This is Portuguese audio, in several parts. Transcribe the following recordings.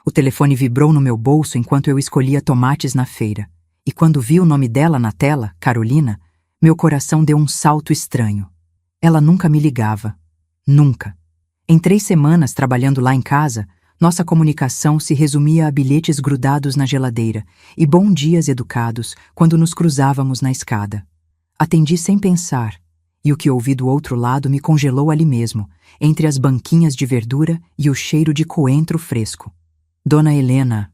O telefone vibrou no meu bolso enquanto eu escolhia tomates na feira, e quando vi o nome dela na tela, Carolina, meu coração deu um salto estranho. Ela nunca me ligava. Nunca. Em 3 semanas trabalhando lá em casa, nossa comunicação se resumia a bilhetes grudados na geladeira e bom dias educados quando nos cruzávamos na escada. Atendi sem pensar, e o que ouvi do outro lado me congelou ali mesmo, entre as banquinhas de verdura e o cheiro de coentro fresco. Dona Helena.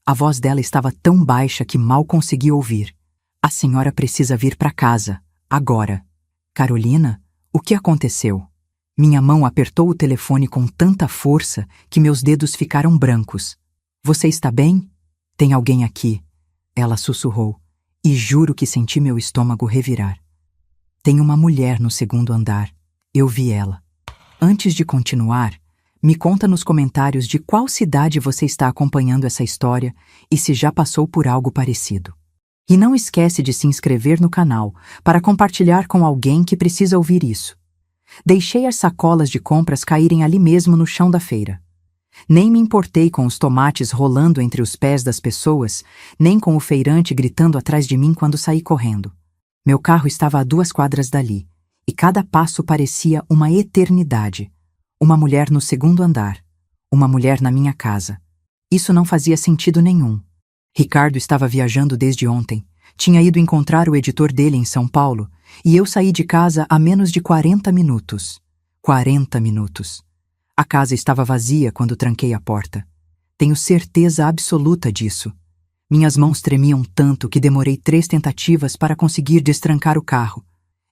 A voz dela estava tão baixa que mal consegui ouvir. A senhora precisa vir para casa, agora. Carolina, o que aconteceu? Minha mão apertou o telefone com tanta força que meus dedos ficaram brancos. Você está bem? Tem alguém aqui. Ela sussurrou, e juro que senti meu estômago revirar. Tem uma mulher no 2º andar. Eu vi ela. Antes de continuar, me conta nos comentários de qual cidade você está acompanhando essa história e se já passou por algo parecido. E não esquece de se inscrever no canal para compartilhar com alguém que precisa ouvir isso. Deixei as sacolas de compras caírem ali mesmo no chão da feira. Nem me importei com os tomates rolando entre os pés das pessoas, nem com o feirante gritando atrás de mim quando saí correndo. Meu carro estava a 2 quadras dali, e cada passo parecia uma eternidade. Uma mulher no 2º andar. Uma mulher na minha casa. Isso não fazia sentido nenhum. Ricardo estava viajando desde ontem. Tinha ido encontrar o editor dele em São Paulo, e eu saí de casa há menos de 40 minutos. 40 minutos. A casa estava vazia quando tranquei a porta. Tenho certeza absoluta disso. Minhas mãos tremiam tanto que demorei 3 tentativas para conseguir destrancar o carro.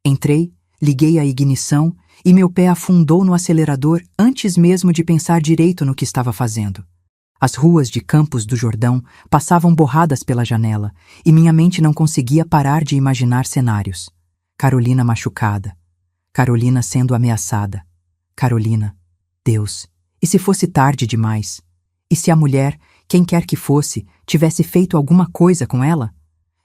Entrei, liguei a ignição e meu pé afundou no acelerador antes mesmo de pensar direito no que estava fazendo. As ruas de Campos do Jordão passavam borradas pela janela e minha mente não conseguia parar de imaginar cenários. Carolina machucada. Carolina sendo ameaçada. Carolina. Deus. E se fosse tarde demais? E se a mulher, quem quer que fosse, tivesse feito alguma coisa com ela?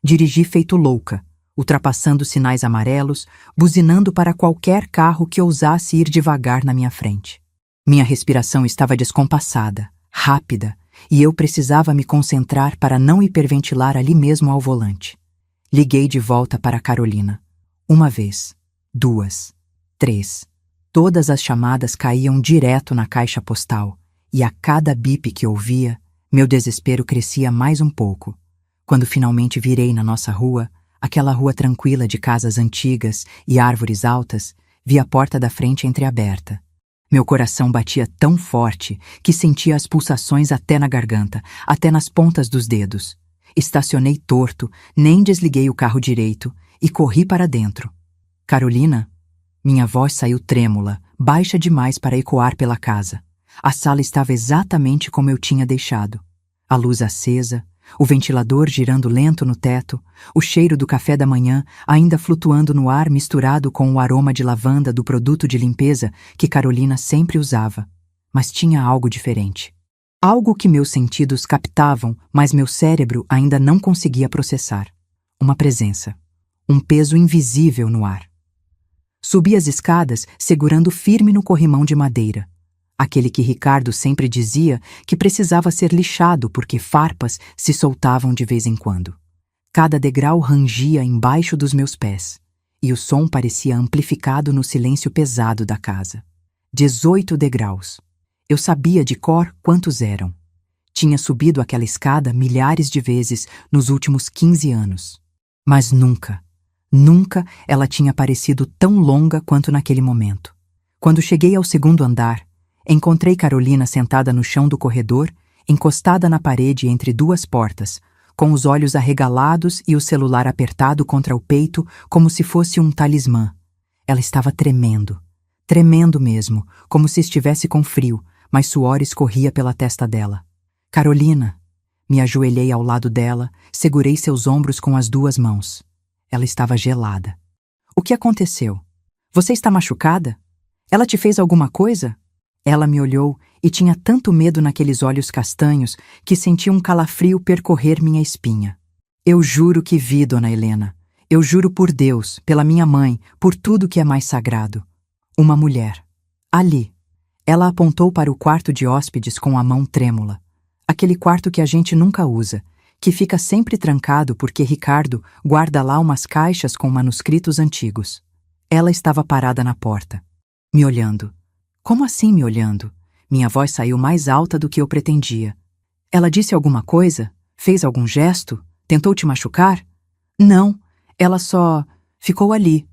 Dirigi feito louca, ultrapassando sinais amarelos, buzinando para qualquer carro que ousasse ir devagar na minha frente. Minha respiração estava descompassada, rápida, e eu precisava me concentrar para não hiperventilar ali mesmo ao volante. Liguei de volta para Carolina. 1 vez, 2, 3. Todas as chamadas caíam direto na caixa postal, e a cada bip que ouvia, meu desespero crescia mais um pouco. Quando finalmente virei na nossa rua, aquela rua tranquila de casas antigas e árvores altas, vi a porta da frente entreaberta. Meu coração batia tão forte que sentia as pulsações até na garganta, até nas pontas dos dedos. Estacionei torto, nem desliguei o carro direito e corri para dentro. Carolina? Minha voz saiu trêmula, baixa demais para ecoar pela casa. A sala estava exatamente como eu tinha deixado. A luz acesa, o ventilador girando lento no teto, o cheiro do café da manhã ainda flutuando no ar misturado com o aroma de lavanda do produto de limpeza que Carolina sempre usava. Mas tinha algo diferente. Algo que meus sentidos captavam, mas meu cérebro ainda não conseguia processar. Uma presença. Um peso invisível no ar. Subi as escadas segurando firme no corrimão de madeira. Aquele que Ricardo sempre dizia que precisava ser lixado porque farpas se soltavam de vez em quando. Cada degrau rangia embaixo dos meus pés, e o som parecia amplificado no silêncio pesado da casa. 18 degraus. Eu sabia de cor quantos eram. Tinha subido aquela escada milhares de vezes nos últimos 15 anos. Mas nunca ela tinha parecido tão longa quanto naquele momento. Quando cheguei ao 2º andar, encontrei Carolina sentada no chão do corredor, encostada na parede entre 2 portas, com os olhos arregalados e o celular apertado contra o peito como se fosse um talismã. Ela estava tremendo mesmo, como se estivesse com frio, mas suor escorria pela testa dela. Carolina! Me ajoelhei ao lado dela, segurei seus ombros com as 2 mãos. Ela estava gelada. O que aconteceu? Você está machucada? Ela te fez alguma coisa? Ela me olhou e tinha tanto medo naqueles olhos castanhos que senti um calafrio percorrer minha espinha. Eu juro que vi, Dona Helena. Eu juro por Deus, pela minha mãe, por tudo que é mais sagrado. Uma mulher. Ali. Ela apontou para o quarto de hóspedes com a mão trêmula. Aquele quarto que a gente nunca usa, que fica sempre trancado porque Ricardo guarda lá umas caixas com manuscritos antigos. Ela estava parada na porta, me olhando. Como assim me olhando? Minha voz saiu mais alta do que eu pretendia. Ela disse alguma coisa? Fez algum gesto? Tentou te machucar? Não, ela só ficou ali,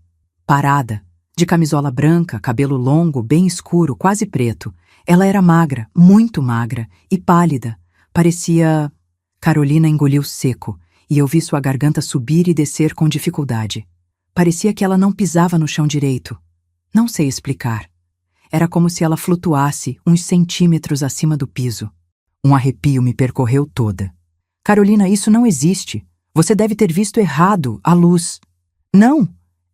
parada, de camisola branca, cabelo longo, bem escuro, quase preto. Ela era magra, muito magra e pálida. Parecia... Carolina engoliu seco, e eu vi sua garganta subir e descer com dificuldade. Parecia que ela não pisava no chão direito. Não sei explicar. Era como se ela flutuasse uns centímetros acima do piso. Um arrepio me percorreu toda. Carolina, isso não existe. Você deve ter visto errado a luz. Não!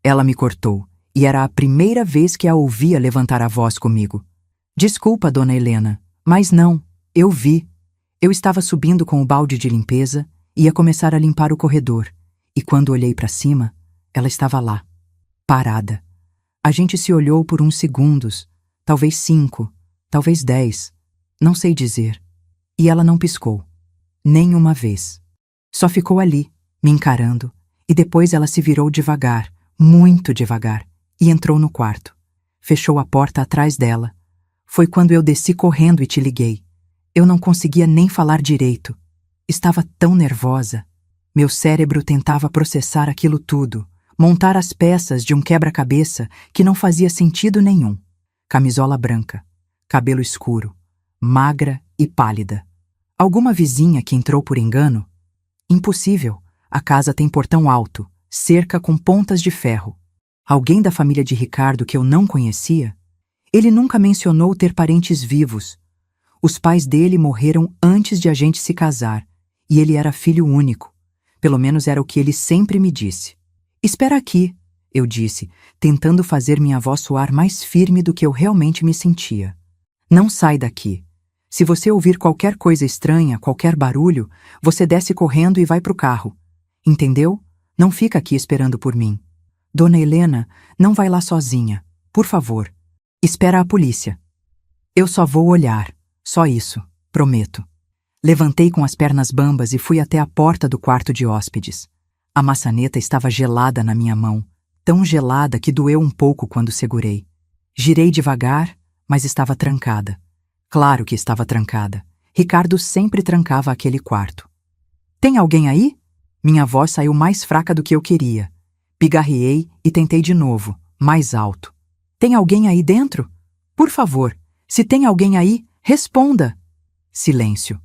Ela me cortou, e era a primeira vez que a ouvia levantar a voz comigo. Desculpa, dona Helena, mas não, eu vi. Eu estava subindo com o balde de limpeza, ia começar a limpar o corredor, e quando olhei para cima, ela estava lá, parada. A gente se olhou por uns segundos, talvez 5, talvez 10, não sei dizer. E ela não piscou, nem uma vez. Só ficou ali, me encarando, e depois ela se virou devagar, muito devagar, e entrou no quarto. Fechou a porta atrás dela. Foi quando eu desci correndo e te liguei. Eu não conseguia nem falar direito. Estava tão nervosa. Meu cérebro tentava processar aquilo tudo, montar as peças de um quebra-cabeça que não fazia sentido nenhum. Camisola branca, cabelo escuro, magra e pálida. Alguma vizinha que entrou por engano? Impossível. A casa tem portão alto, cerca com pontas de ferro. Alguém da família de Ricardo que eu não conhecia? Ele nunca mencionou ter parentes vivos. Os pais dele morreram antes de a gente se casar, e ele era filho único. Pelo menos era o que ele sempre me disse. Espera aqui, eu disse, tentando fazer minha voz soar mais firme do que eu realmente me sentia. Não sai daqui. Se você ouvir qualquer coisa estranha, qualquer barulho, você desce correndo e vai pro carro. Entendeu? Não fica aqui esperando por mim. Dona Helena, não vai lá sozinha. Por favor. Espera a polícia. Eu só vou olhar. Só isso, prometo. Levantei com as pernas bambas e fui até a porta do quarto de hóspedes. A maçaneta estava gelada na minha mão, tão gelada que doeu um pouco quando segurei. Girei devagar, mas estava trancada. Claro que estava trancada. Ricardo sempre trancava aquele quarto. Tem alguém aí? Minha voz saiu mais fraca do que eu queria. Pigarreei e tentei de novo, mais alto. Tem alguém aí dentro? Por favor, se tem alguém aí, responda! Silêncio.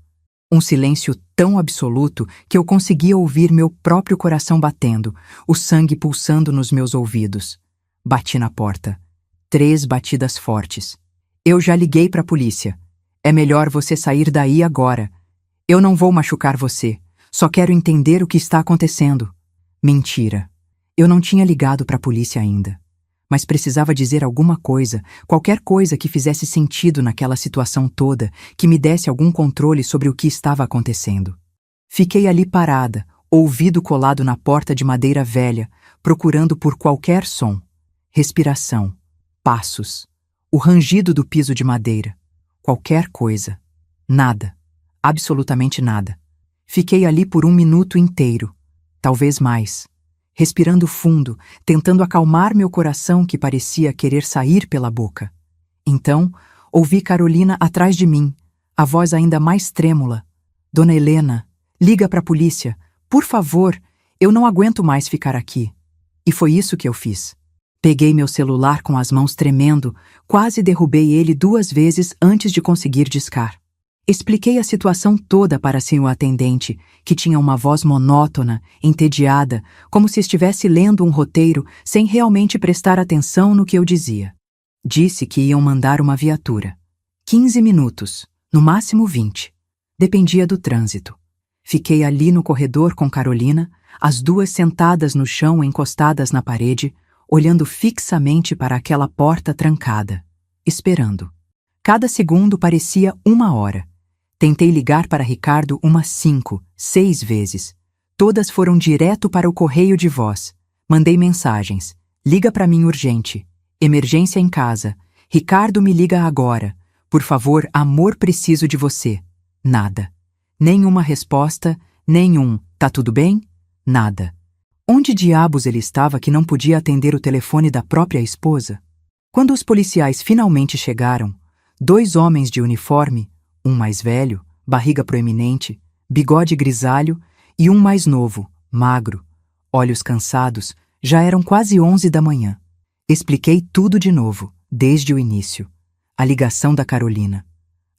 Um silêncio tão absoluto que eu conseguia ouvir meu próprio coração batendo, o sangue pulsando nos meus ouvidos. Bati na porta. 3 batidas fortes. Eu já liguei para a polícia. É melhor você sair daí agora. Eu não vou machucar você. Só quero entender o que está acontecendo. Mentira. Eu não tinha ligado para a polícia ainda. Mas precisava dizer alguma coisa, qualquer coisa que fizesse sentido naquela situação toda, que me desse algum controle sobre o que estava acontecendo. Fiquei ali parada, ouvido colado na porta de madeira velha, procurando por qualquer som. Respiração, passos, o rangido do piso de madeira. Qualquer coisa. Nada. Absolutamente nada. Fiquei ali por 1 minuto inteiro, talvez mais. Respirando fundo, tentando acalmar meu coração que parecia querer sair pela boca. Então, ouvi Carolina atrás de mim, a voz ainda mais trêmula. Dona Helena, liga para a polícia. Por favor, eu não aguento mais ficar aqui. E foi isso que eu fiz. Peguei meu celular com as mãos tremendo, quase derrubei ele 2 vezes antes de conseguir discar. Expliquei a situação toda para o atendente, que tinha uma voz monótona, entediada, como se estivesse lendo um roteiro sem realmente prestar atenção no que eu dizia. Disse que iam mandar uma viatura. 15 minutos, no máximo 20. Dependia do trânsito. Fiquei ali no corredor com Carolina, as 2 sentadas no chão encostadas na parede, olhando fixamente para aquela porta trancada, esperando. Cada segundo parecia 1 hora. Tentei ligar para Ricardo umas 5, 6 vezes. Todas foram direto para o correio de voz. Mandei mensagens. Liga para mim urgente. Emergência em casa. Ricardo me liga agora. Por favor, amor, preciso de você. Nada. Nenhuma resposta, nenhum "tá tudo bem?" Nada. Onde diabos ele estava que não podia atender o telefone da própria esposa? Quando os policiais finalmente chegaram, 2 homens de uniforme, um mais velho, barriga proeminente, bigode grisalho, e um mais novo, magro, olhos cansados, já eram quase 11 da manhã. Expliquei tudo de novo, desde o início. A ligação da Carolina.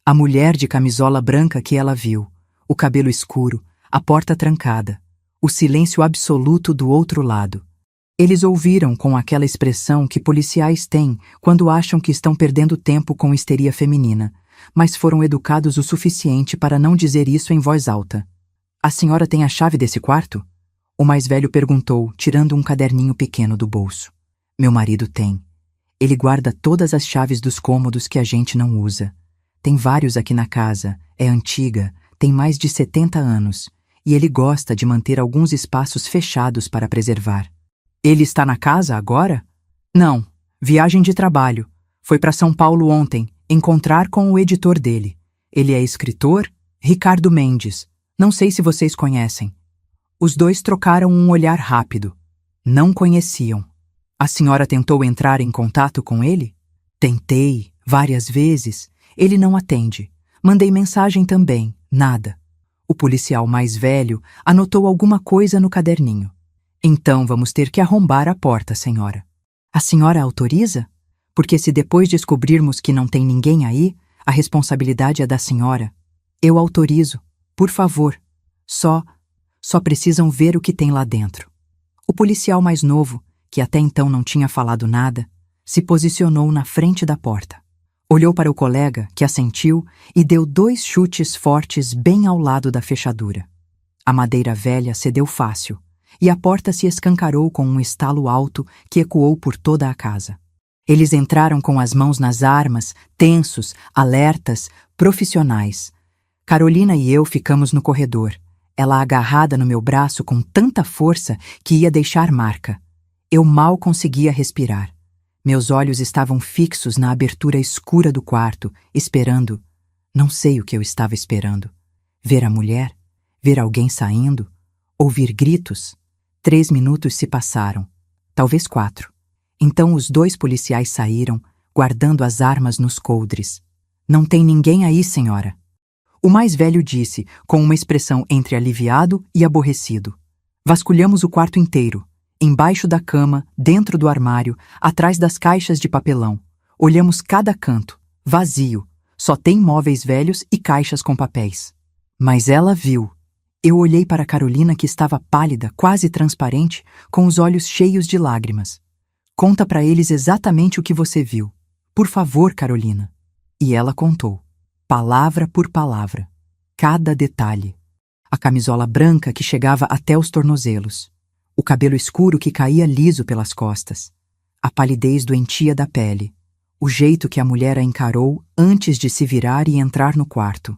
A mulher de camisola branca que ela viu, o cabelo escuro, a porta trancada, o silêncio absoluto do outro lado. Eles ouviram com aquela expressão que policiais têm quando acham que estão perdendo tempo com histeria feminina, mas foram educados o suficiente para não dizer isso em voz alta. "A senhora tem a chave desse quarto?" O mais velho perguntou, tirando um caderninho pequeno do bolso. "Meu marido tem. Ele guarda todas as chaves dos cômodos que a gente não usa. Tem vários aqui na casa, é antiga, tem mais de 70 anos, e ele gosta de manter alguns espaços fechados para preservar." "Ele está na casa agora?" "Não, viagem de trabalho. Foi para São Paulo ontem, encontrar com o editor dele. Ele é escritor, Ricardo Mendes. Não sei se vocês conhecem." Os 2 trocaram um olhar rápido. Não conheciam. "A senhora tentou entrar em contato com ele?" "Tentei, várias vezes. Ele não atende. Mandei mensagem também, nada." O policial mais velho anotou alguma coisa no caderninho. "Então vamos ter que arrombar a porta, senhora." "A senhora autoriza? Porque se depois descobrirmos que não tem ninguém aí, a responsabilidade é da senhora." "Eu autorizo. Por favor. Só precisam ver o que tem lá dentro." O policial mais novo, que até então não tinha falado nada, se posicionou na frente da porta. Olhou para o colega, que assentiu, e deu 2 chutes fortes bem ao lado da fechadura. A madeira velha cedeu fácil, e a porta se escancarou com um estalo alto que ecoou por toda a casa. Eles entraram com as mãos nas armas, tensos, alertas, profissionais. Carolina e eu ficamos no corredor, ela agarrada no meu braço com tanta força que ia deixar marca. Eu mal conseguia respirar. Meus olhos estavam fixos na abertura escura do quarto, esperando. Não sei o que eu estava esperando. Ver a mulher? Ver alguém saindo? Ouvir gritos? 3 minutos se passaram. Talvez 4. Então os 2 policiais saíram, guardando as armas nos coldres. "Não tem ninguém aí, senhora." O mais velho disse, com uma expressão entre aliviado e aborrecido. "Vasculhamos o quarto inteiro. Embaixo da cama, dentro do armário, atrás das caixas de papelão. Olhamos cada canto. Vazio. Só tem móveis velhos e caixas com papéis." Mas ela viu. Eu olhei para Carolina, que estava pálida, quase transparente, com os olhos cheios de lágrimas. "Conta para eles exatamente o que você viu. Por favor, Carolina." E ela contou. Palavra por palavra. Cada detalhe. A camisola branca que chegava até os tornozelos. O cabelo escuro que caía liso pelas costas. A palidez doentia da pele. O jeito que a mulher a encarou antes de se virar e entrar no quarto.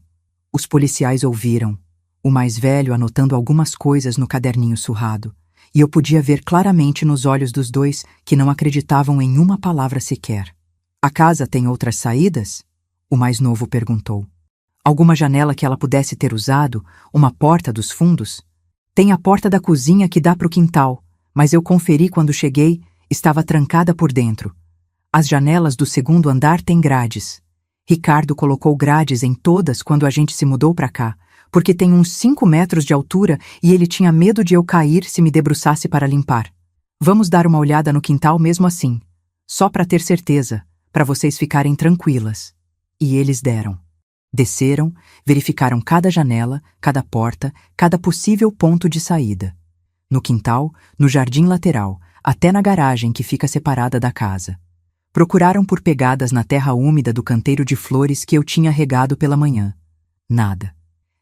Os policiais ouviram, o mais velho anotando algumas coisas no caderninho surrado, e eu podia ver claramente nos olhos dos 2 que não acreditavam em uma palavra sequer. "A casa tem outras saídas?" O mais novo perguntou. "Alguma janela que ela pudesse ter usado? Uma porta dos fundos?" "Tem a porta da cozinha que dá para o quintal, mas eu conferi quando cheguei, estava trancada por dentro. As janelas do 2º andar têm grades. Ricardo colocou grades em todas quando a gente se mudou para cá, porque tem uns 5 metros de altura e ele tinha medo de eu cair se me debruçasse para limpar. Vamos dar uma olhada no quintal mesmo assim, só para ter certeza, para vocês ficarem tranquilas." E eles deram. Desceram, verificaram cada janela, cada porta, cada possível ponto de saída. No quintal, no jardim lateral, até na garagem que fica separada da casa. Procuraram por pegadas na terra úmida do canteiro de flores que eu tinha regado pela manhã. Nada.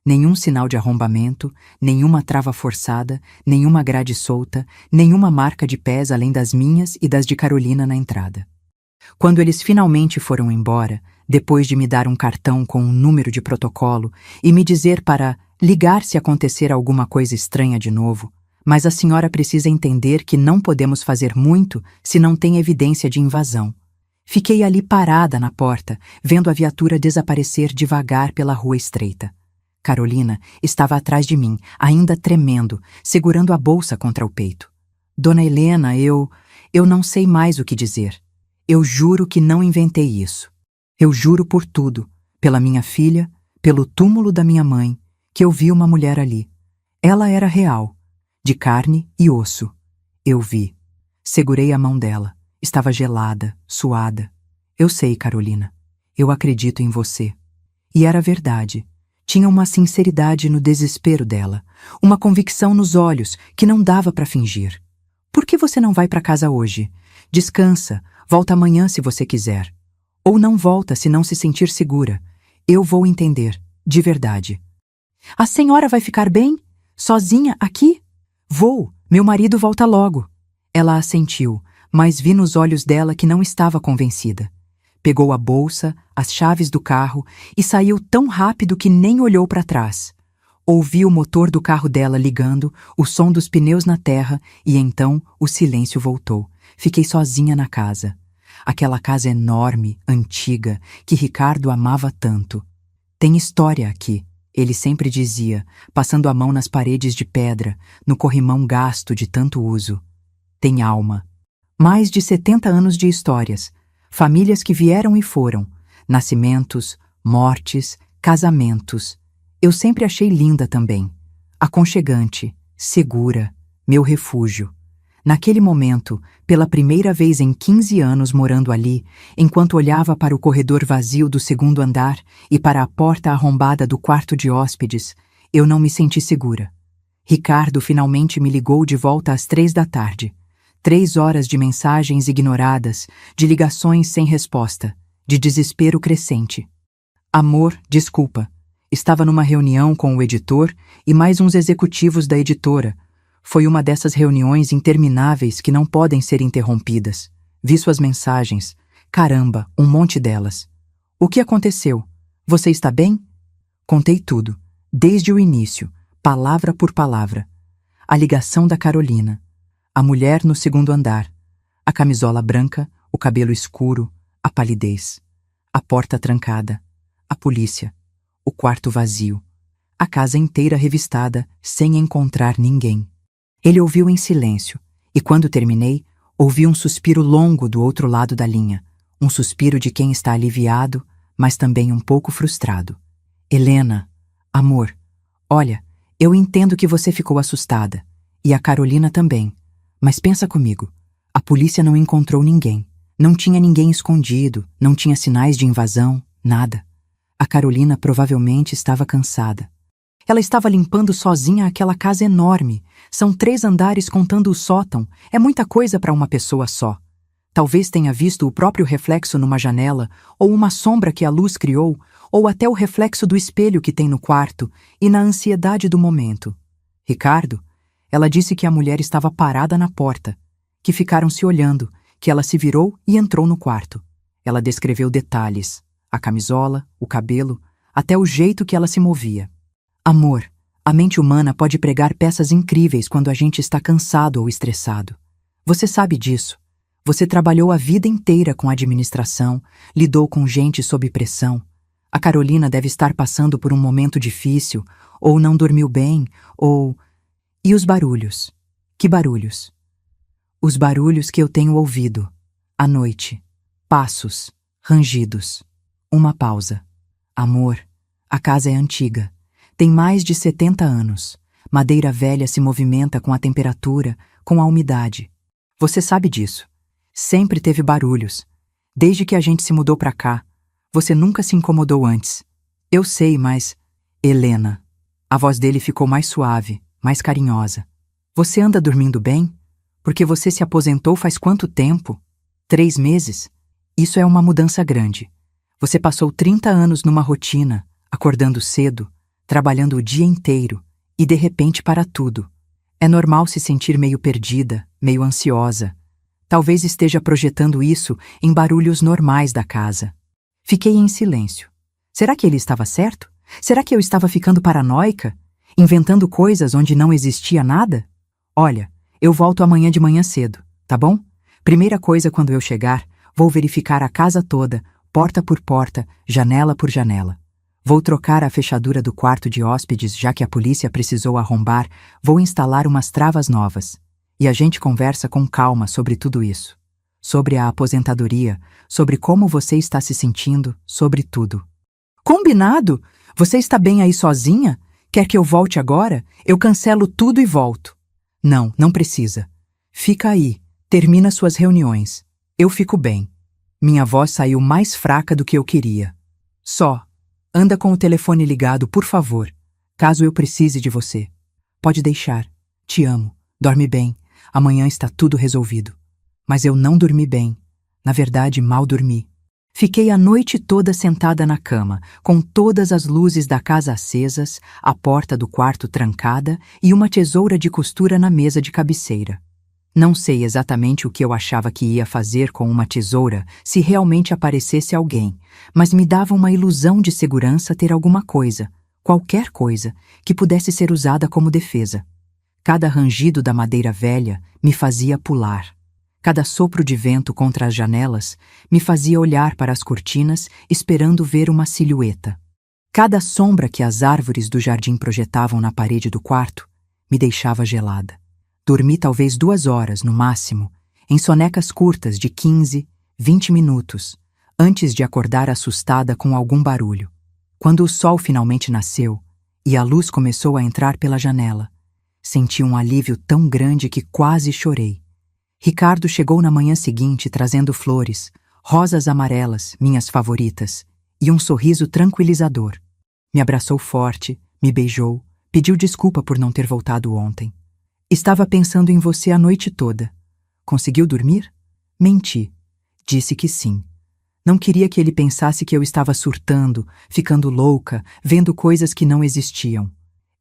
Nenhum sinal de arrombamento, nenhuma trava forçada, nenhuma grade solta, nenhuma marca de pés além das minhas e das de Carolina na entrada. Quando eles finalmente foram embora, depois de me dar um cartão com um número de protocolo e me dizer para ligar se acontecer alguma coisa estranha de novo, mas a senhora precisa entender que não podemos fazer muito se não tem evidência de invasão. Fiquei ali parada na porta, vendo a viatura desaparecer devagar pela rua estreita. Carolina estava atrás de mim, ainda tremendo, segurando a bolsa contra o peito. Dona Helena, eu não sei mais o que dizer. Eu juro que não inventei isso. Eu juro por tudo, pela minha filha, pelo túmulo da minha mãe, que eu vi uma mulher ali. Ela era real, de carne e osso. Eu vi. Segurei a mão dela. Estava gelada, suada. Eu sei, Carolina. Eu acredito em você. E era verdade. Tinha uma sinceridade no desespero dela, uma convicção nos olhos que não dava para fingir. Por que você não vai para casa hoje? Descansa, volta amanhã se você quiser. Ou não volta se não se sentir segura. Eu vou entender, de verdade. A senhora vai ficar bem? Sozinha aqui? Vou, meu marido volta logo. Ela assentiu, mas vi nos olhos dela que não estava convencida. Pegou a bolsa, as chaves do carro e saiu tão rápido que nem olhou para trás. Ouvi o motor do carro dela ligando, o som dos pneus na terra e então o silêncio voltou. Fiquei sozinha na casa. Aquela casa enorme, antiga, que Ricardo amava tanto. Tem história aqui, ele sempre dizia, passando a mão nas paredes de pedra, no corrimão gasto de tanto uso. Tem alma. Mais de 70 anos de histórias. Famílias que vieram e foram, nascimentos, mortes, casamentos. Eu sempre achei linda também, aconchegante, segura, meu refúgio. Naquele momento, pela primeira vez em 15 anos morando ali, enquanto olhava para o corredor vazio do segundo andar e para a porta arrombada do quarto de hóspedes, eu não me senti segura. Ricardo finalmente me ligou de volta às 3 da tarde. 3 horas de mensagens ignoradas, de ligações sem resposta, de desespero crescente. Amor, desculpa. Estava numa reunião com o editor e mais uns executivos da editora. Foi uma dessas reuniões intermináveis que não podem ser interrompidas. Vi suas mensagens. Caramba, um monte delas. O que aconteceu? Você está bem? Contei tudo, desde o início, palavra por palavra. A ligação da Carolina. A mulher no segundo andar, a camisola branca, o cabelo escuro, a palidez, a porta trancada, a polícia, o quarto vazio, a casa inteira revistada, sem encontrar ninguém. Ele ouviu em silêncio, e quando terminei, ouvi um suspiro longo do outro lado da linha, um suspiro de quem está aliviado, mas também um pouco frustrado. Helena, amor, olha, eu entendo que você ficou assustada, e a Carolina também. Mas pensa comigo, a polícia não encontrou ninguém. Não tinha ninguém escondido, não tinha sinais de invasão, nada. A Carolina provavelmente estava cansada. Ela estava limpando sozinha aquela casa enorme. São 3 andares contando o sótão. É muita coisa para uma pessoa só. Talvez tenha visto o próprio reflexo numa janela, ou uma sombra que a luz criou, ou até o reflexo do espelho que tem no quarto, e na ansiedade do momento. Ricardo? Ela disse que a mulher estava parada na porta, que ficaram se olhando, que ela se virou e entrou no quarto. Ela descreveu detalhes, a camisola, o cabelo, até o jeito que ela se movia. Amor, a mente humana pode pregar peças incríveis quando a gente está cansado ou estressado. Você sabe disso. Você trabalhou a vida inteira com administração, lidou com gente sob pressão. A Carolina deve estar passando por um momento difícil, ou não dormiu bem, ou... E os barulhos? Que barulhos? Os barulhos que eu tenho ouvido. À noite. Passos. Rangidos. Uma pausa. Amor, a casa é antiga. Tem mais de 70 anos. Madeira velha se movimenta com a temperatura, com a umidade. Você sabe disso. Sempre teve barulhos. Desde que a gente se mudou pra cá. Você nunca se incomodou antes. Eu sei, mas... Helena. A voz dele ficou mais suave, mais carinhosa. Você anda dormindo bem? Porque você se aposentou faz quanto tempo? 3 meses? Isso é uma mudança grande. Você passou 30 anos numa rotina, acordando cedo, trabalhando o dia inteiro, e de repente para tudo. É normal se sentir meio perdida, meio ansiosa. Talvez esteja projetando isso em barulhos normais da casa. Fiquei em silêncio. Será que ele estava certo? Será que eu estava ficando paranoica? Inventando coisas onde não existia nada? Olha, eu volto amanhã de manhã cedo, tá bom? Primeira coisa quando eu chegar, vou verificar a casa toda, porta por porta, janela por janela. Vou trocar a fechadura do quarto de hóspedes, já que a polícia precisou arrombar, vou instalar umas travas novas. E a gente conversa com calma sobre tudo isso. Sobre a aposentadoria, sobre como você está se sentindo, sobre tudo. Combinado! Você está bem aí sozinha? Quer que eu volte agora? Eu cancelo tudo e volto. Não, não precisa. Fica aí, termina suas reuniões. Eu fico bem. Minha voz saiu mais fraca do que eu queria. Só, anda com o telefone ligado, por favor, caso eu precise de você. Pode deixar. Te amo. Dorme bem. Amanhã está tudo resolvido. Mas eu não dormi bem. Na verdade, mal dormi. Fiquei a noite toda sentada na cama, com todas as luzes da casa acesas, a porta do quarto trancada e uma tesoura de costura na mesa de cabeceira. Não sei exatamente o que eu achava que ia fazer com uma tesoura se realmente aparecesse alguém, mas me dava uma ilusão de segurança ter alguma coisa, qualquer coisa, que pudesse ser usada como defesa. Cada rangido da madeira velha me fazia pular. Cada sopro de vento contra as janelas me fazia olhar para as cortinas esperando ver uma silhueta. Cada sombra que as árvores do jardim projetavam na parede do quarto me deixava gelada. Dormi talvez 2 horas, no máximo, em sonecas curtas de 15, 20 minutos, antes de acordar assustada com algum barulho. Quando o sol finalmente nasceu e a luz começou a entrar pela janela, senti um alívio tão grande que quase chorei. Ricardo chegou na manhã seguinte trazendo flores, rosas amarelas, minhas favoritas, e um sorriso tranquilizador. Me abraçou forte, me beijou, pediu desculpa por não ter voltado ontem. Estava pensando em você a noite toda. Conseguiu dormir? Menti. Disse que sim. Não queria que ele pensasse que eu estava surtando, ficando louca, vendo coisas que não existiam.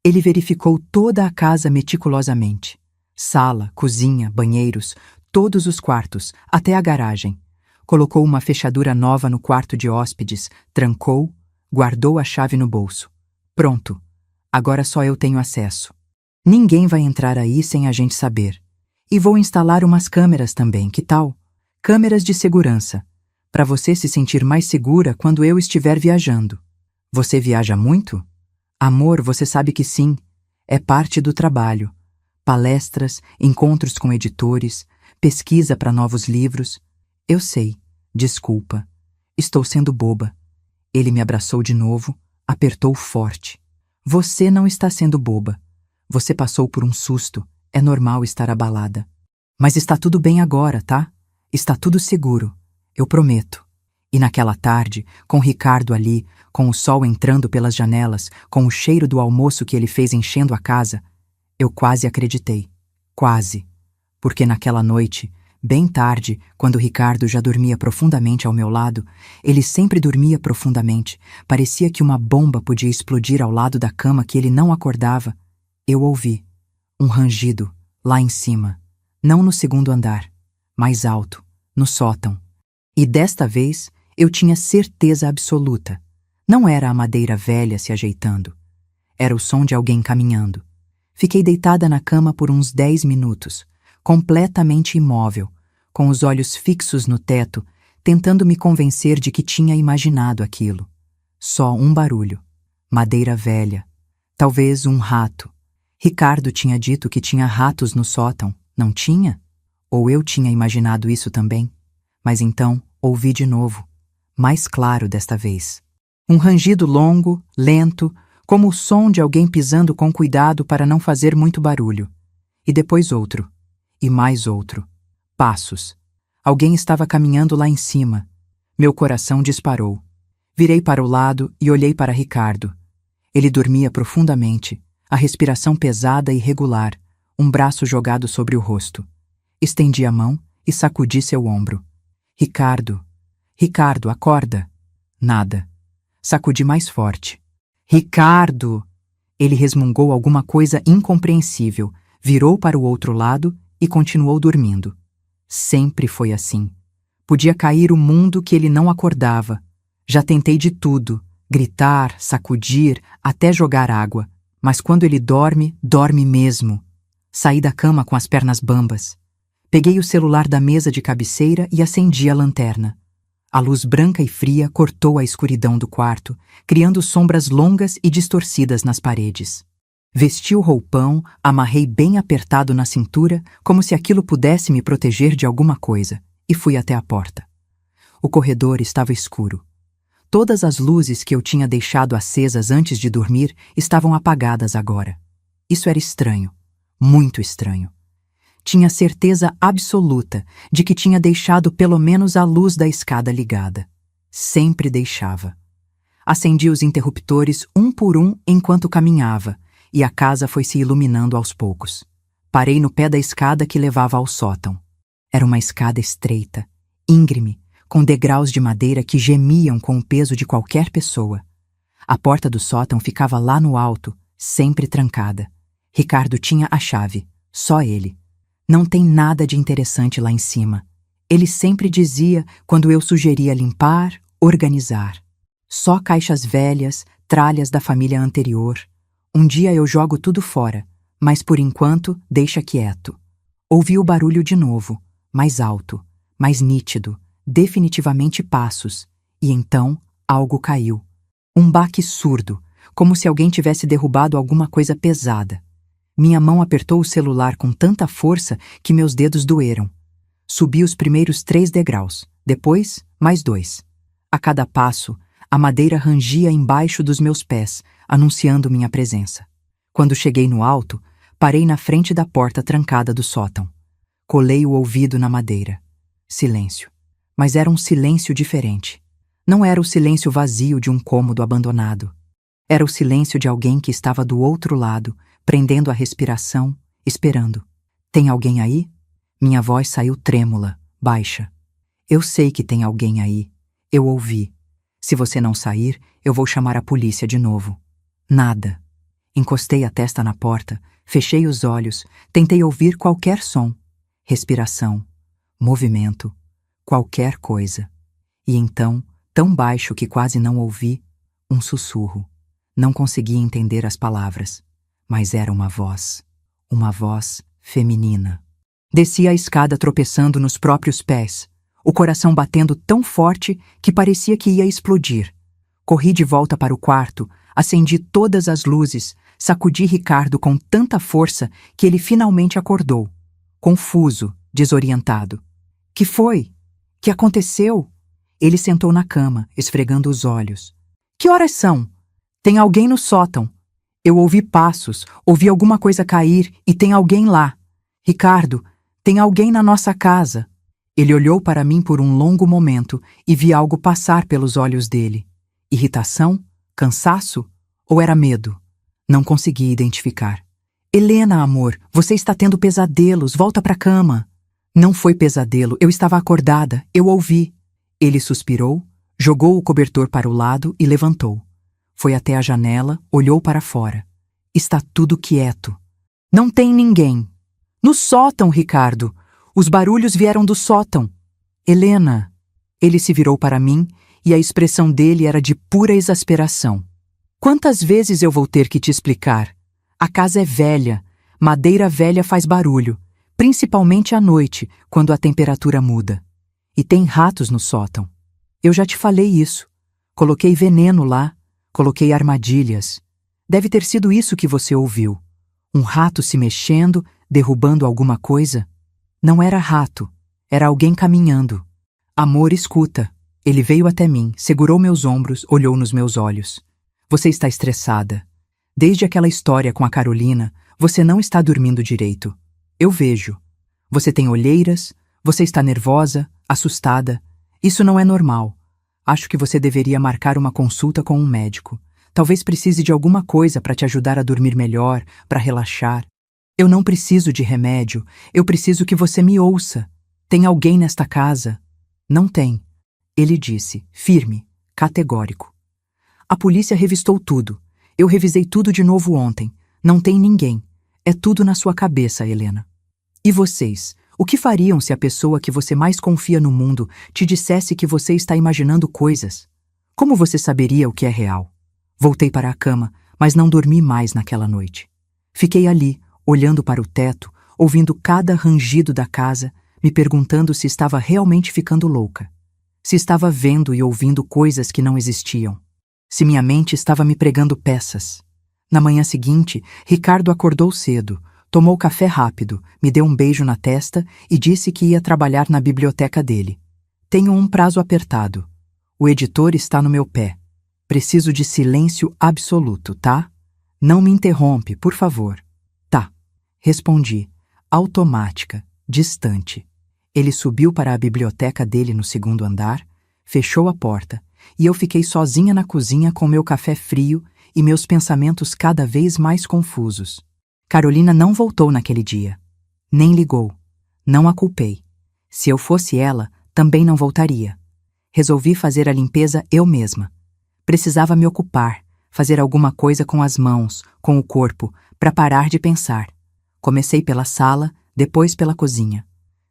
Ele verificou toda a casa meticulosamente. Sala, cozinha, banheiros, todos os quartos, até a garagem. Colocou uma fechadura nova no quarto de hóspedes, trancou, guardou a chave no bolso. Pronto. Agora só eu tenho acesso. Ninguém vai entrar aí sem a gente saber. E vou instalar umas câmeras também, que tal? Câmeras de segurança, para você se sentir mais segura quando eu estiver viajando. Você viaja muito? Amor, você sabe que sim. É parte do trabalho. Palestras, encontros com editores, pesquisa para novos livros. Eu sei, desculpa. Estou sendo boba. Ele me abraçou de novo, apertou forte. Você não está sendo boba. Você passou por um susto, é normal estar abalada. Mas está tudo bem agora, tá? Está tudo seguro, eu prometo. E naquela tarde, com Ricardo ali, com o sol entrando pelas janelas, com o cheiro do almoço que ele fez enchendo a casa, eu quase acreditei. Quase. Porque naquela noite, bem tarde, quando Ricardo já dormia profundamente ao meu lado, ele sempre dormia profundamente, parecia que uma bomba podia explodir ao lado da cama que ele não acordava. Eu ouvi um rangido lá em cima, não no segundo andar, mais alto, no sótão. E desta vez eu tinha certeza absoluta. Não era a madeira velha se ajeitando. Era o som de alguém caminhando. Fiquei deitada na cama por uns 10 minutos, completamente imóvel, com os olhos fixos no teto, tentando me convencer de que tinha imaginado aquilo. Só um barulho. Madeira velha. Talvez um rato. Ricardo tinha dito que tinha ratos no sótão, não tinha? Ou eu tinha imaginado isso também? Mas então ouvi de novo, mais claro desta vez. Um rangido longo, lento, como o som de alguém pisando com cuidado para não fazer muito barulho. E depois outro. E mais outro. Passos. Alguém estava caminhando lá em cima. Meu coração disparou. Virei para o lado e olhei para Ricardo. Ele dormia profundamente, a respiração pesada e regular, um braço jogado sobre o rosto. Estendi a mão e sacudi seu ombro. Ricardo. Ricardo, acorda. Nada. Sacudi mais forte. Ricardo! Ele resmungou alguma coisa incompreensível, virou para o outro lado e continuou dormindo. Sempre foi assim. Podia cair o mundo que ele não acordava. Já tentei de tudo, gritar, sacudir, até jogar água. Mas quando ele dorme, dorme mesmo. Saí da cama com as pernas bambas. Peguei o celular da mesa de cabeceira e acendi a lanterna. A luz branca e fria cortou a escuridão do quarto, criando sombras longas e distorcidas nas paredes. Vesti o roupão, amarrei bem apertado na cintura, como se aquilo pudesse me proteger de alguma coisa, e fui até a porta. O corredor estava escuro. Todas as luzes que eu tinha deixado acesas antes de dormir estavam apagadas agora. Isso era estranho, muito estranho. Tinha certeza absoluta de que tinha deixado pelo menos a luz da escada ligada. Sempre deixava. Acendi os interruptores um por um enquanto caminhava, e a casa foi se iluminando aos poucos. Parei no pé da escada que levava ao sótão. Era uma escada estreita, íngreme, com degraus de madeira que gemiam com o peso de qualquer pessoa. A porta do sótão ficava lá no alto, sempre trancada. Ricardo tinha a chave, só ele. Não tem nada de interessante lá em cima. Ele sempre dizia quando eu sugeria limpar, organizar. Só caixas velhas, tralhas da família anterior. Um dia eu jogo tudo fora, mas por enquanto deixa quieto. Ouvi o barulho de novo, mais alto, mais nítido, definitivamente passos, e então algo caiu. Um baque surdo, como se alguém tivesse derrubado alguma coisa pesada. Minha mão apertou o celular com tanta força que meus dedos doeram. Subi os primeiros 3 degraus, depois mais 2. A cada passo, a madeira rangia embaixo dos meus pés, anunciando minha presença. Quando cheguei no alto, parei na frente da porta trancada do sótão. Colei o ouvido na madeira. Silêncio. Mas era um silêncio diferente. Não era o silêncio vazio de um cômodo abandonado. Era o silêncio de alguém que estava do outro lado, prendendo a respiração, esperando. Tem alguém aí? Minha voz saiu trêmula, baixa. Eu sei que tem alguém aí. Eu ouvi. Se você não sair, eu vou chamar a polícia de novo. Nada. Encostei a testa na porta, fechei os olhos, tentei ouvir qualquer som. Respiração, movimento, qualquer coisa. E então, tão baixo que quase não ouvi, um sussurro. Não conseguia entender as palavras, mas era uma voz feminina. Desci a escada tropeçando nos próprios pés, o coração batendo tão forte que parecia que ia explodir. Corri de volta para o quarto, acendi todas as luzes, sacudi Ricardo com tanta força que ele finalmente acordou, confuso, desorientado. Que foi? Que aconteceu? Ele sentou na cama, esfregando os olhos. Que horas são? Tem alguém no sótão. Eu ouvi passos, ouvi alguma coisa cair e tem alguém lá. Ricardo, tem alguém na nossa casa. Ele olhou para mim por um longo momento e vi algo passar pelos olhos dele. Irritação? Cansaço? Ou era medo? Não consegui identificar. Helena, amor, você está tendo pesadelos, volta para a cama. Não foi pesadelo, eu estava acordada, eu ouvi. Ele suspirou, jogou o cobertor para o lado e levantou. Foi até a janela, olhou para fora. Está tudo quieto. Não tem ninguém. No sótão, Ricardo. Os barulhos vieram do sótão. Helena. Ele se virou para mim e a expressão dele era de pura exasperação. Quantas vezes eu vou ter que te explicar? A casa é velha. Madeira velha faz barulho, principalmente à noite, quando a temperatura muda. E tem ratos no sótão. Eu já te falei isso. Coloquei veneno lá. Coloquei armadilhas. Deve ter sido isso que você ouviu. Um rato se mexendo, derrubando alguma coisa. Não era rato, era alguém caminhando. Amor, escuta. Ele veio até mim, segurou meus ombros, olhou nos meus olhos. Você está estressada. Desde aquela história com a Carolina, você não está dormindo direito. Eu vejo. Você tem olheiras, você está nervosa, assustada. Isso não é normal. Acho que você deveria marcar uma consulta com um médico. Talvez precise de alguma coisa para te ajudar a dormir melhor, para relaxar. Eu não preciso de remédio, eu preciso que você me ouça. Tem alguém nesta casa? Não tem. Ele disse, firme, categórico. A polícia revistou tudo. Eu revisei tudo de novo ontem. Não tem ninguém. É tudo na sua cabeça, Helena. E vocês? O que fariam se a pessoa que você mais confia no mundo te dissesse que você está imaginando coisas? Como você saberia o que é real? Voltei para a cama, mas não dormi mais naquela noite. Fiquei ali, olhando para o teto, ouvindo cada rangido da casa, me perguntando se estava realmente ficando louca. Se estava vendo e ouvindo coisas que não existiam. Se minha mente estava me pregando peças. Na manhã seguinte, Ricardo acordou cedo, tomou café rápido, me deu um beijo na testa e disse que ia trabalhar na biblioteca dele. Tenho um prazo apertado. O editor está no meu pé. Preciso de silêncio absoluto, tá? Não me interrompe, por favor. Tá. Respondi, automática, distante. Ele subiu para a biblioteca dele no segundo andar, fechou a porta, e eu fiquei sozinha na cozinha com meu café frio e meus pensamentos cada vez mais confusos. Carolina não voltou naquele dia. Nem ligou. Não a culpei. Se eu fosse ela, também não voltaria. Resolvi fazer a limpeza eu mesma. Precisava me ocupar, fazer alguma coisa com as mãos, com o corpo, para parar de pensar. Comecei pela sala, depois pela cozinha.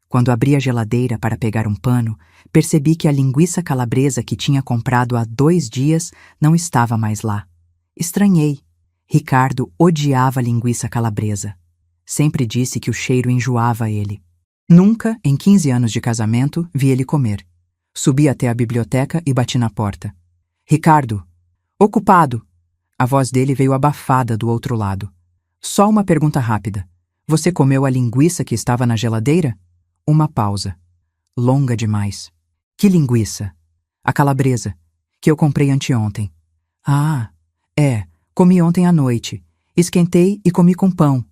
Quando abri a geladeira para pegar um pano, percebi que a linguiça calabresa que tinha comprado há 2 dias não estava mais lá. Estranhei. Ricardo odiava linguiça calabresa. Sempre disse que o cheiro enjoava ele. Nunca, em 15 anos de casamento, vi ele comer. Subi até a biblioteca e bati na porta. Ricardo. Ocupado. A voz dele veio abafada do outro lado. Só uma pergunta rápida. Você comeu a linguiça que estava na geladeira? Uma pausa. Longa demais. Que linguiça? A calabresa, que eu comprei anteontem. Ah, comi ontem à noite. Esquentei e comi com pão.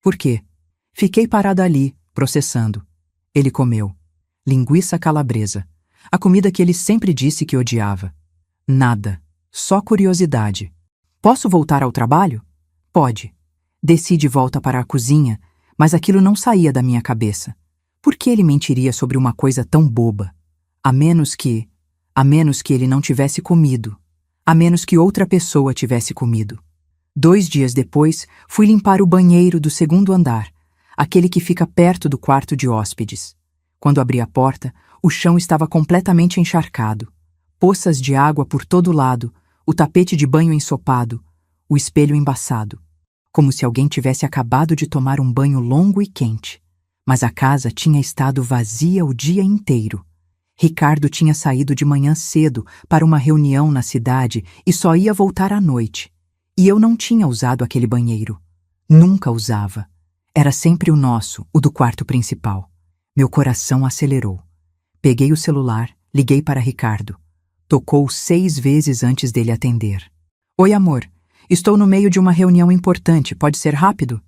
Por quê? Fiquei parada ali, processando. Ele comeu. Linguiça calabresa. A comida que ele sempre disse que odiava. Nada. Só curiosidade. Posso voltar ao trabalho? Pode. Desci de volta para a cozinha, mas aquilo não saía da minha cabeça. Por que ele mentiria sobre uma coisa tão boba? A menos que ele não tivesse comido. A menos que outra pessoa tivesse comido. 2 dias depois, fui limpar o banheiro do segundo andar, aquele que fica perto do quarto de hóspedes. Quando abri a porta, o chão estava completamente encharcado. Poças de água por todo lado, o tapete de banho ensopado, o espelho embaçado. Como se alguém tivesse acabado de tomar um banho longo e quente. Mas a casa tinha estado vazia o dia inteiro. Ricardo tinha saído de manhã cedo para uma reunião na cidade e só ia voltar à noite. E eu não tinha usado aquele banheiro. Nunca usava. Era sempre o nosso, o do quarto principal. Meu coração acelerou. Peguei o celular, liguei para Ricardo. Tocou 6 vezes antes dele atender. Oi, amor. Estou no meio de uma reunião importante. Pode ser rápido?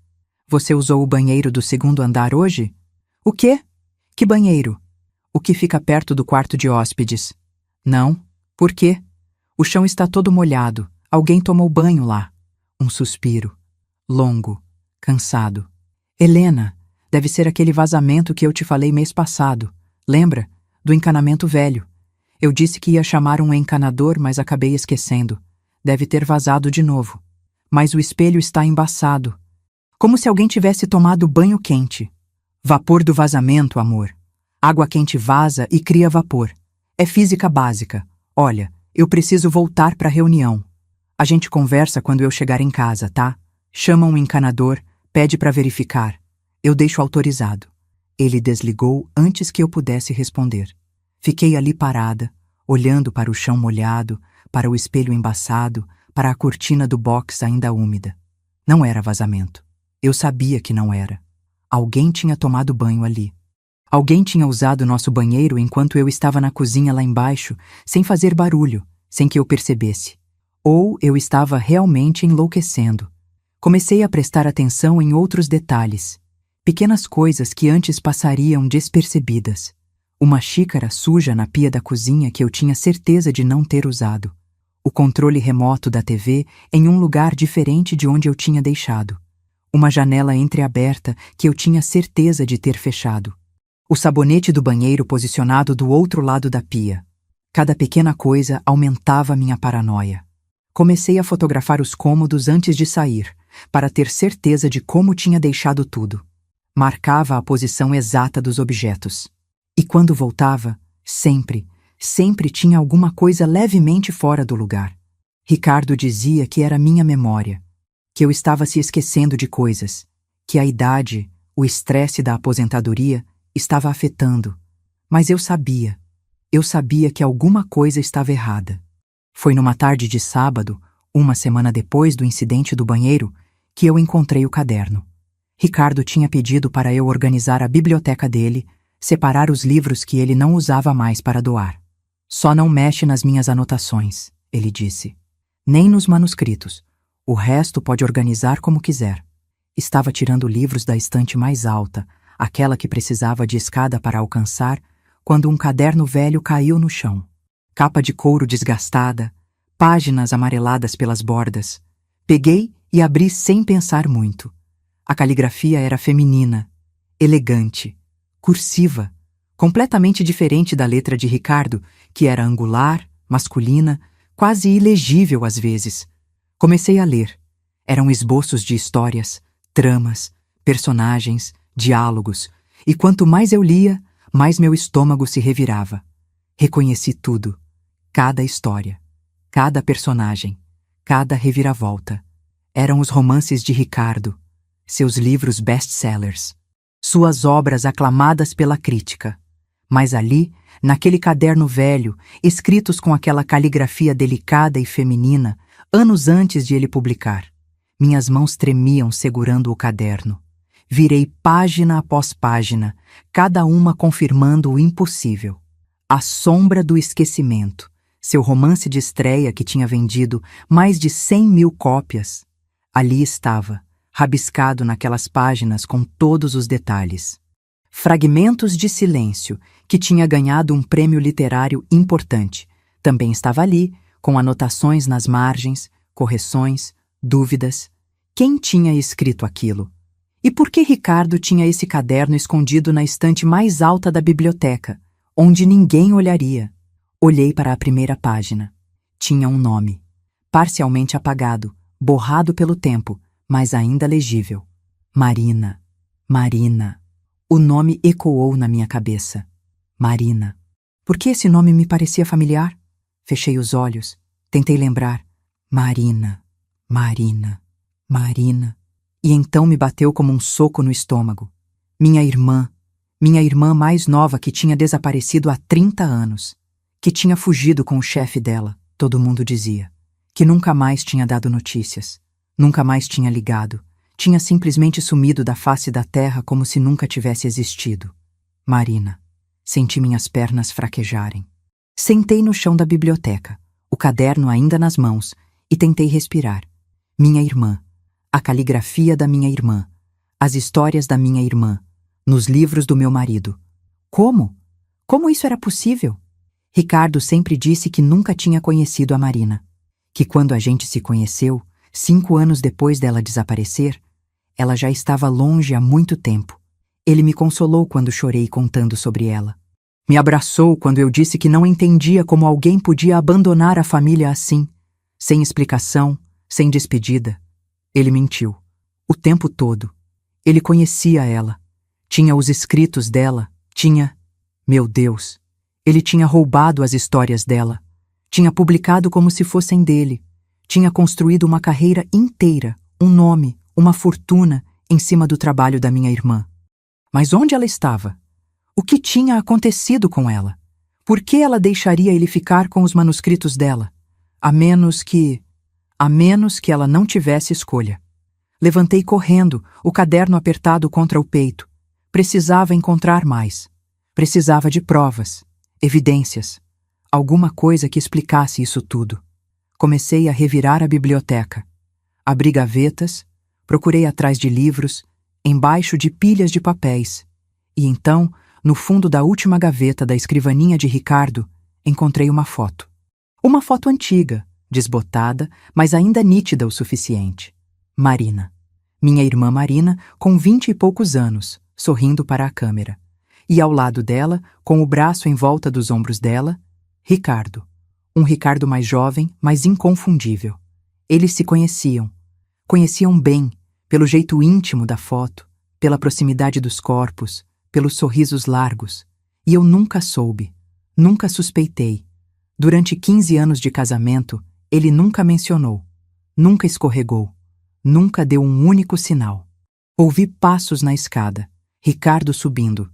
Você usou o banheiro do segundo andar hoje? O quê? Que banheiro? O que fica perto do quarto de hóspedes. Não. Por quê? O chão está todo molhado. Alguém tomou banho lá. Um suspiro. Longo. Cansado. Helena, deve ser aquele vazamento que eu te falei mês passado. Lembra? Do encanamento velho. Eu disse que ia chamar um encanador, mas acabei esquecendo. Deve ter vazado de novo. Mas o espelho está embaçado. Como se alguém tivesse tomado banho quente. Vapor do vazamento, amor. Água quente vaza e cria vapor. É física básica. Olha, eu preciso voltar para a reunião. A gente conversa quando eu chegar em casa, tá? Chama um encanador, pede para verificar. Eu deixo autorizado. Ele desligou antes que eu pudesse responder. Fiquei ali parada, olhando para o chão molhado, para o espelho embaçado, para a cortina do box ainda úmida. Não era vazamento. Eu sabia que não era. Alguém tinha tomado banho ali. Alguém tinha usado nosso banheiro enquanto eu estava na cozinha lá embaixo, sem fazer barulho, sem que eu percebesse. Ou eu estava realmente enlouquecendo. Comecei a prestar atenção em outros detalhes. Pequenas coisas que antes passariam despercebidas. Uma xícara suja na pia da cozinha que eu tinha certeza de não ter usado. O controle remoto da TV em um lugar diferente de onde eu tinha deixado. Uma janela entreaberta que eu tinha certeza de ter fechado. O sabonete do banheiro posicionado do outro lado da pia. Cada pequena coisa aumentava minha paranoia. Comecei a fotografar os cômodos antes de sair, para ter certeza de como tinha deixado tudo. Marcava a posição exata dos objetos. E quando voltava, sempre tinha alguma coisa levemente fora do lugar. Ricardo dizia que era minha memória, que eu estava se esquecendo de coisas, que a idade, o estresse da aposentadoria estava afetando. Mas eu sabia. Eu sabia que alguma coisa estava errada. Foi numa tarde de sábado, uma semana depois do incidente do banheiro, que eu encontrei o caderno. Ricardo tinha pedido para eu organizar a biblioteca dele, separar os livros que ele não usava mais para doar. Só não mexe nas minhas anotações, ele disse. Nem nos manuscritos. O resto pode organizar como quiser. Estava tirando livros da estante mais alta, aquela que precisava de escada para alcançar, quando um caderno velho caiu no chão. Capa de couro desgastada, páginas amareladas pelas bordas. Peguei e abri sem pensar muito. A caligrafia era feminina, elegante, cursiva, completamente diferente da letra de Ricardo, que era angular, masculina, quase ilegível às vezes. Comecei a ler. Eram esboços de histórias, tramas, personagens, diálogos, e quanto mais eu lia, mais meu estômago se revirava. Reconheci tudo, cada história, cada personagem, cada reviravolta. Eram os romances de Ricardo, seus livros best-sellers, suas obras aclamadas pela crítica. Mas ali, naquele caderno velho, escritos com aquela caligrafia delicada e feminina, anos antes de ele publicar, minhas mãos tremiam segurando o caderno. Virei página após página, cada uma confirmando o impossível. A Sombra do Esquecimento, seu romance de estreia que tinha vendido mais de 100.000 cópias. Ali estava, rabiscado naquelas páginas com todos os detalhes. Fragmentos de Silêncio, que tinha ganhado um prêmio literário importante, também estava ali, com anotações nas margens, correções, dúvidas. Quem tinha escrito aquilo? E por que Ricardo tinha esse caderno escondido na estante mais alta da biblioteca, onde ninguém olharia? Olhei para a primeira página. Tinha um nome, parcialmente apagado, borrado pelo tempo, mas ainda legível. Marina. Marina. O nome ecoou na minha cabeça. Marina. Por que esse nome me parecia familiar? Fechei os olhos. Tentei lembrar. Marina. Marina. Marina. E então me bateu como um soco no estômago. Minha irmã mais nova que tinha desaparecido há 30 anos, que tinha fugido com o chefe dela, todo mundo dizia, que nunca mais tinha dado notícias, nunca mais tinha ligado, tinha simplesmente sumido da face da terra como se nunca tivesse existido. Marina. Senti minhas pernas fraquejarem. Sentei no chão da biblioteca, o caderno ainda nas mãos, e tentei respirar. Minha irmã. A caligrafia da minha irmã, as histórias da minha irmã, nos livros do meu marido. Como? Como isso era possível? Ricardo sempre disse que nunca tinha conhecido a Marina, que quando a gente se conheceu, 5 anos depois dela desaparecer, ela já estava longe há muito tempo. Ele me consolou quando chorei contando sobre ela. Me abraçou quando eu disse que não entendia como alguém podia abandonar a família assim, sem explicação, sem despedida. Ele mentiu. O tempo todo. Ele conhecia ela. Tinha os escritos dela. Tinha... Meu Deus! Ele tinha roubado as histórias dela. Tinha publicado como se fossem dele. Tinha construído uma carreira inteira, um nome, uma fortuna, em cima do trabalho da minha irmã. Mas onde ela estava? O que tinha acontecido com ela? Por que ela deixaria ele ficar com os manuscritos dela? A menos que ela não tivesse escolha. Levantei correndo, o caderno apertado contra o peito. Precisava encontrar mais. Precisava de provas, evidências, alguma coisa que explicasse isso tudo. Comecei a revirar a biblioteca. Abri gavetas, procurei atrás de livros, embaixo de pilhas de papéis. E então, no fundo da última gaveta da escrivaninha de Ricardo, encontrei uma foto. Uma foto antiga, desbotada, mas ainda nítida o suficiente. Marina. Minha irmã Marina, com 20 e poucos anos, sorrindo para a câmera. E ao lado dela, com o braço em volta dos ombros dela, Ricardo. Um Ricardo mais jovem, mas inconfundível. Eles se conheciam. Conheciam bem, pelo jeito íntimo da foto, pela proximidade dos corpos, pelos sorrisos largos. E eu nunca soube, nunca suspeitei. Durante 15 anos de casamento, ele nunca mencionou, nunca escorregou, nunca deu um único sinal. Ouvi passos na escada, Ricardo subindo.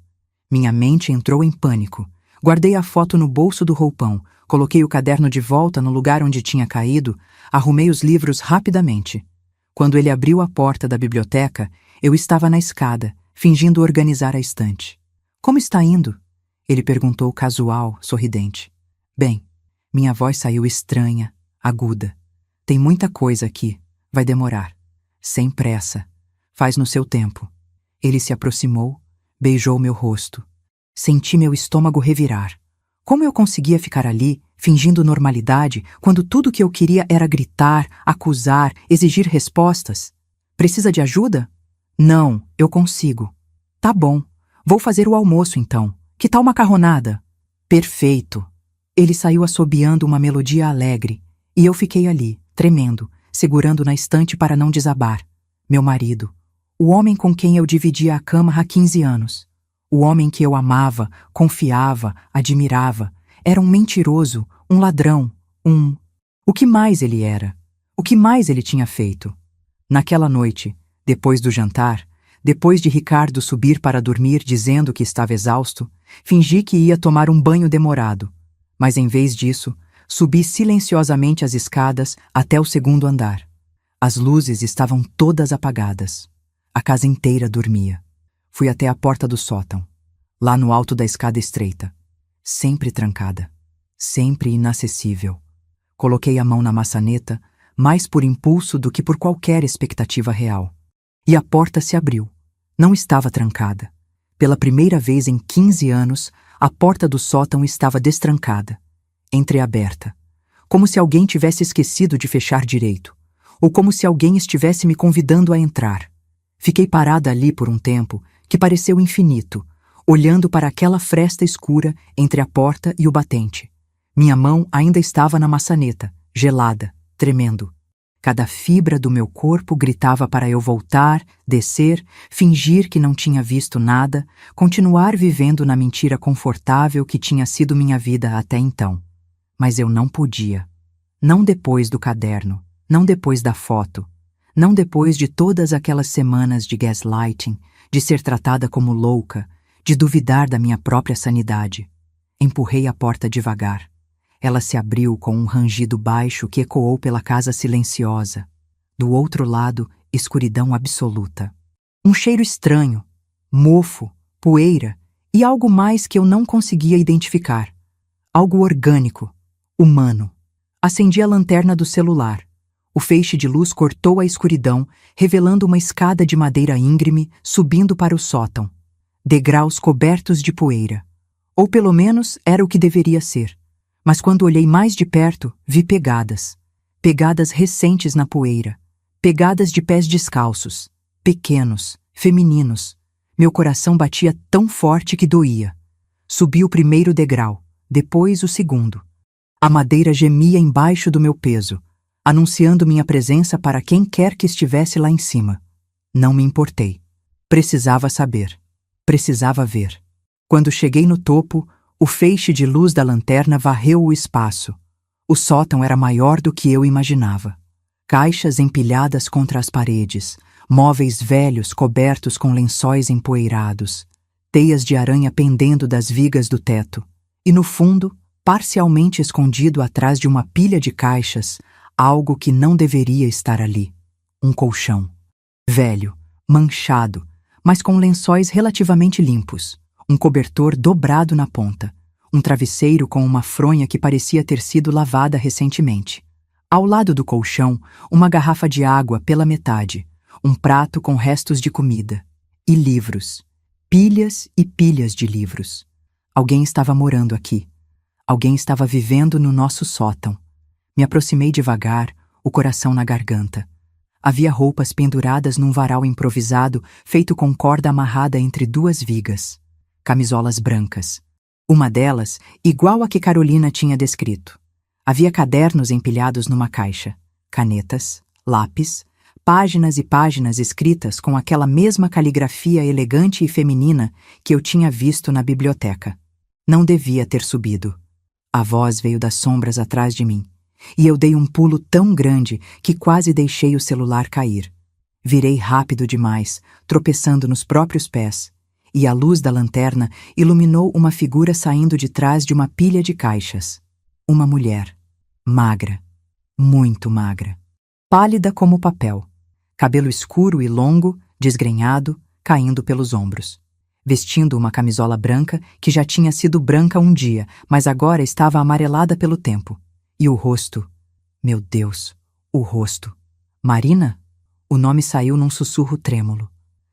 Minha mente entrou em pânico. Guardei a foto no bolso do roupão, coloquei o caderno de volta no lugar onde tinha caído, arrumei os livros rapidamente. Quando ele abriu a porta da biblioteca, eu estava na escada, fingindo organizar a estante. Como está indo? Ele perguntou casual, sorridente. Bem, minha voz saiu estranha, aguda. Tem muita coisa aqui, vai demorar. Sem pressa. Faz no seu tempo. Ele se aproximou, beijou meu rosto. Senti meu estômago revirar. Como eu conseguia ficar ali, fingindo normalidade, quando tudo que eu queria era gritar, acusar, exigir respostas? Precisa de ajuda? Não, eu consigo. Tá bom, vou fazer o almoço então. Que tal macarronada? Perfeito. Ele saiu assobiando uma melodia alegre, e eu fiquei ali, tremendo, segurando na estante para não desabar. Meu marido, o homem com quem eu dividia a cama há 15 anos. O homem que eu amava, confiava, admirava. Era um mentiroso, um ladrão, O que mais ele era? O que mais ele tinha feito? Naquela noite, depois do jantar, depois de Ricardo subir para dormir dizendo que estava exausto, fingi que ia tomar um banho demorado. Mas em vez disso, subi silenciosamente as escadas até o segundo andar. As luzes estavam todas apagadas. A casa inteira dormia. Fui até a porta do sótão, lá no alto da escada estreita. Sempre trancada. Sempre inacessível. Coloquei a mão na maçaneta, mais por impulso do que por qualquer expectativa real. E a porta se abriu. Não estava trancada. Pela primeira vez em 15 anos, a porta do sótão estava destrancada, entreaberta, como se alguém tivesse esquecido de fechar direito, ou como se alguém estivesse me convidando a entrar. Fiquei parada ali por um tempo que pareceu infinito, olhando para aquela fresta escura entre a porta e o batente. Minha mão ainda estava na maçaneta, gelada, tremendo. Cada fibra do meu corpo gritava para eu voltar, descer, fingir que não tinha visto nada, continuar vivendo na mentira confortável que tinha sido minha vida até então. Mas eu não podia. Não depois do caderno, não depois da foto, não depois de todas aquelas semanas de gaslighting, de ser tratada como louca, de duvidar da minha própria sanidade. Empurrei a porta devagar. Ela se abriu com um rangido baixo que ecoou pela casa silenciosa. Do outro lado, escuridão absoluta. Um cheiro estranho, mofo, poeira e algo mais que eu não conseguia identificar. Algo orgânico, humano. Acendi a lanterna do celular. O feixe de luz cortou a escuridão, revelando uma escada de madeira íngreme subindo para o sótão. Degraus cobertos de poeira. Ou pelo menos era o que deveria ser. Mas quando olhei mais de perto, vi pegadas. Pegadas recentes na poeira. Pegadas de pés descalços. Pequenos, femininos. Meu coração batia tão forte que doía. Subi o primeiro degrau, depois o segundo. A madeira gemia embaixo do meu peso, anunciando minha presença para quem quer que estivesse lá em cima. Não me importei. Precisava saber. Precisava ver. Quando cheguei no topo, o feixe de luz da lanterna varreu o espaço. O sótão era maior do que eu imaginava. Caixas empilhadas contra as paredes, móveis velhos cobertos com lençóis empoeirados, teias de aranha pendendo das vigas do teto, e no fundo, parcialmente escondido atrás de uma pilha de caixas, algo que não deveria estar ali. Um colchão. Velho, manchado, mas com lençóis relativamente limpos. Um cobertor dobrado na ponta, um travesseiro com uma fronha que parecia ter sido lavada recentemente. Ao lado do colchão, uma garrafa de água pela metade, um prato com restos de comida. E livros. Pilhas e pilhas de livros. Alguém estava morando aqui. Alguém estava vivendo no nosso sótão. Me aproximei devagar, o coração na garganta. Havia roupas penduradas num varal improvisado, feito com corda amarrada entre duas vigas. Camisolas brancas. Uma delas, igual a que Carolina tinha descrito. Havia cadernos empilhados numa caixa, canetas, lápis, páginas e páginas escritas com aquela mesma caligrafia elegante e feminina que eu tinha visto na biblioteca. Não devia ter subido. A voz veio das sombras atrás de mim, e eu dei um pulo tão grande que quase deixei o celular cair. Virei rápido demais, tropeçando nos próprios pés, e a luz da lanterna iluminou uma figura saindo de trás de uma pilha de caixas. Uma mulher, magra, muito magra, pálida como papel, cabelo escuro e longo, desgrenhado, caindo pelos ombros, vestindo uma camisola branca que já tinha sido branca um dia, mas agora estava amarelada pelo tempo. E o rosto, meu Deus, o rosto. Marina? O nome saiu num sussurro trêmulo.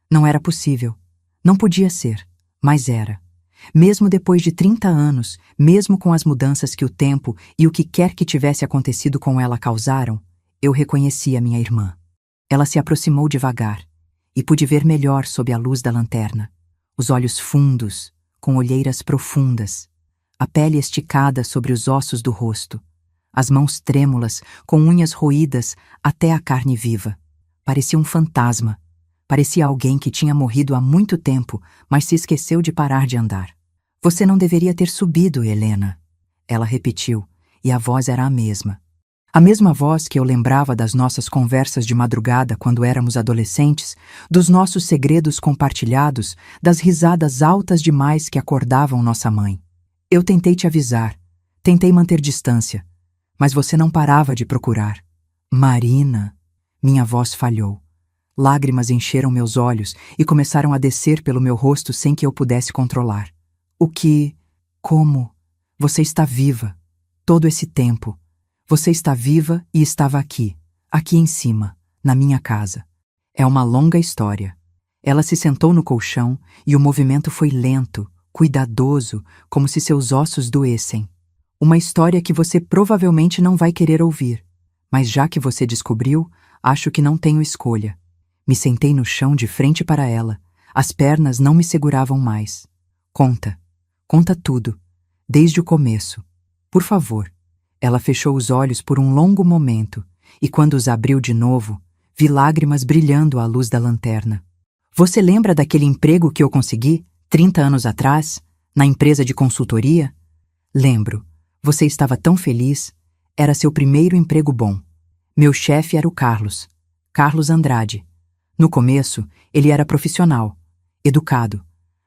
Não era possível. Não podia ser, mas era. Mesmo depois de 30 anos, mesmo com as mudanças que o tempo e o que quer que tivesse acontecido com ela causaram, eu reconheci a minha irmã. Ela se aproximou devagar e pude ver melhor sob a luz da lanterna. Os olhos fundos, com olheiras profundas, a pele esticada sobre os ossos do rosto, as mãos trêmulas, com unhas roídas até a carne viva. Parecia um fantasma. Parecia alguém que tinha morrido há muito tempo, mas se esqueceu de parar de andar. Você não deveria ter subido, Helena. Ela repetiu, e a voz era a mesma. A mesma voz que eu lembrava das nossas conversas de madrugada quando éramos adolescentes, dos nossos segredos compartilhados, das risadas altas demais que acordavam nossa mãe. Eu tentei te avisar, tentei manter distância, mas você não parava de procurar. Marina, minha voz falhou. Lágrimas encheram meus olhos e começaram a descer pelo meu rosto sem que eu pudesse controlar. O que? Como? Você está viva. Todo esse tempo. Você está viva e estava aqui, aqui em cima, na minha casa. É uma longa história. Ela se sentou no colchão e o movimento foi lento, cuidadoso, como se seus ossos doessem. Uma história que você provavelmente não vai querer ouvir, mas já que você descobriu, acho que não tenho escolha. Me sentei no chão de frente para ela. As pernas não me seguravam mais. Conta. Conta tudo. Desde o começo. Por favor. Ela fechou os olhos por um longo momento, e quando os abriu de novo, vi lágrimas brilhando à luz da lanterna. Você lembra daquele emprego que eu consegui, 30 anos atrás, na empresa de consultoria? Lembro. Você estava tão feliz. Era seu primeiro emprego bom. Meu chefe era o Carlos. Carlos Andrade. No começo, ele era profissional, educado,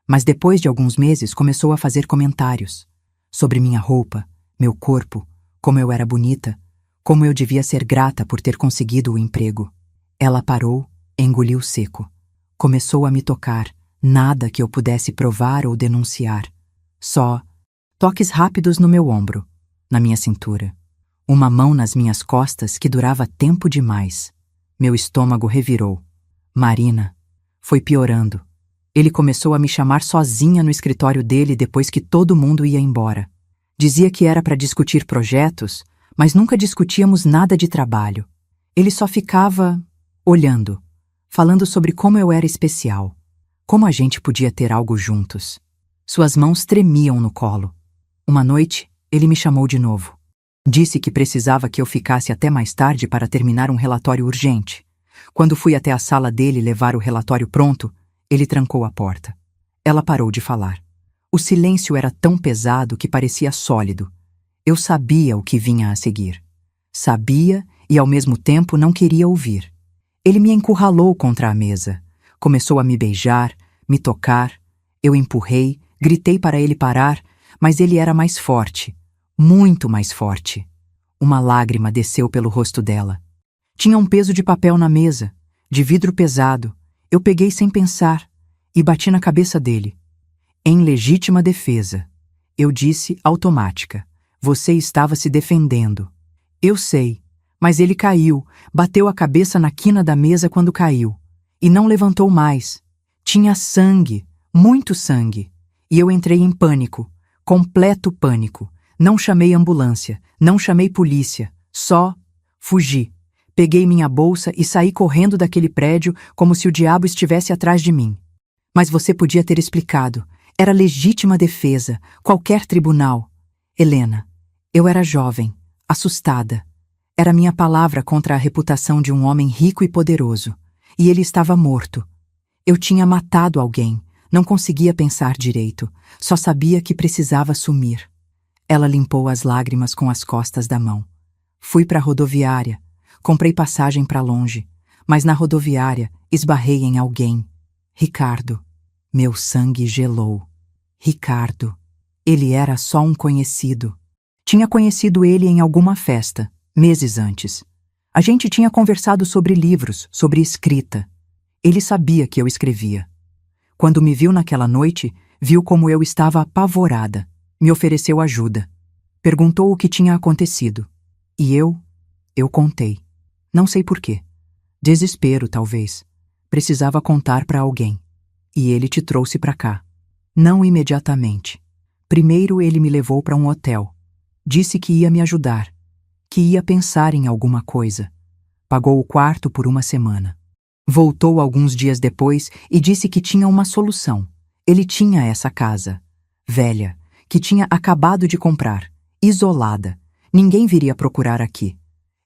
mas depois de alguns meses começou a fazer comentários sobre minha roupa, meu corpo, como eu era bonita, como eu devia ser grata por ter conseguido o emprego. Ela parou, engoliu seco. Começou a me tocar, nada que eu pudesse provar ou denunciar. Só toques rápidos no meu ombro, na minha cintura. Uma mão nas minhas costas que durava tempo demais. Meu estômago revirou. Marina. Foi piorando. Ele começou a me chamar sozinha no escritório dele depois que todo mundo ia embora. Dizia que era para discutir projetos, mas nunca discutíamos nada de trabalho. Ele só ficava olhando, falando sobre como eu era especial, como a gente podia ter algo juntos. Suas mãos tremiam no colo. Uma noite, ele me chamou de novo. Disse que precisava que eu ficasse até mais tarde para terminar um relatório urgente. Quando fui até a sala dele levar o relatório pronto, ele trancou a porta. Ela parou de falar. O silêncio era tão pesado que parecia sólido. Eu sabia o que vinha a seguir. Sabia e, ao mesmo tempo, não queria ouvir. Ele me encurralou contra a mesa. Começou a me beijar, me tocar. Eu empurrei, gritei para ele parar, mas ele era mais forte. Muito mais forte. Uma lágrima desceu pelo rosto dela. Tinha um peso de papel na mesa, de vidro pesado. Eu peguei sem pensar e bati na cabeça dele. Em legítima defesa. Eu disse automática. Você estava se defendendo. Eu sei, mas ele caiu, bateu a cabeça na quina da mesa quando caiu. E não levantou mais. Tinha sangue, muito sangue. E eu entrei em pânico, completo pânico. Não chamei ambulância, não chamei polícia, só fugi. Peguei minha bolsa e saí correndo daquele prédio como se o diabo estivesse atrás de mim. Mas você podia ter explicado. Era legítima defesa, qualquer tribunal. Helena, eu era jovem, assustada. Era minha palavra contra a reputação de um homem rico e poderoso. E ele estava morto. Eu tinha matado alguém, não conseguia pensar direito, só sabia que precisava sumir. Ela limpou as lágrimas com as costas da mão. Fui para a rodoviária. Comprei passagem para longe, mas na rodoviária esbarrei em alguém. Ricardo. Meu sangue gelou. Ricardo. Ele era só um conhecido. Tinha conhecido ele em alguma festa, meses antes. A gente tinha conversado sobre livros, sobre escrita. Ele sabia que eu escrevia. Quando me viu naquela noite, viu como eu estava apavorada. Me ofereceu ajuda. Perguntou o que tinha acontecido. E eu contei. Não sei por quê. Desespero, talvez. Precisava contar para alguém. E ele te trouxe para cá. Não imediatamente. Primeiro ele me levou para um hotel. Disse que ia me ajudar, que ia pensar em alguma coisa. Pagou o quarto por uma semana. Voltou alguns dias depois e disse que tinha uma solução. Ele tinha essa casa, velha, que tinha acabado de comprar, isolada. Ninguém viria procurar aqui.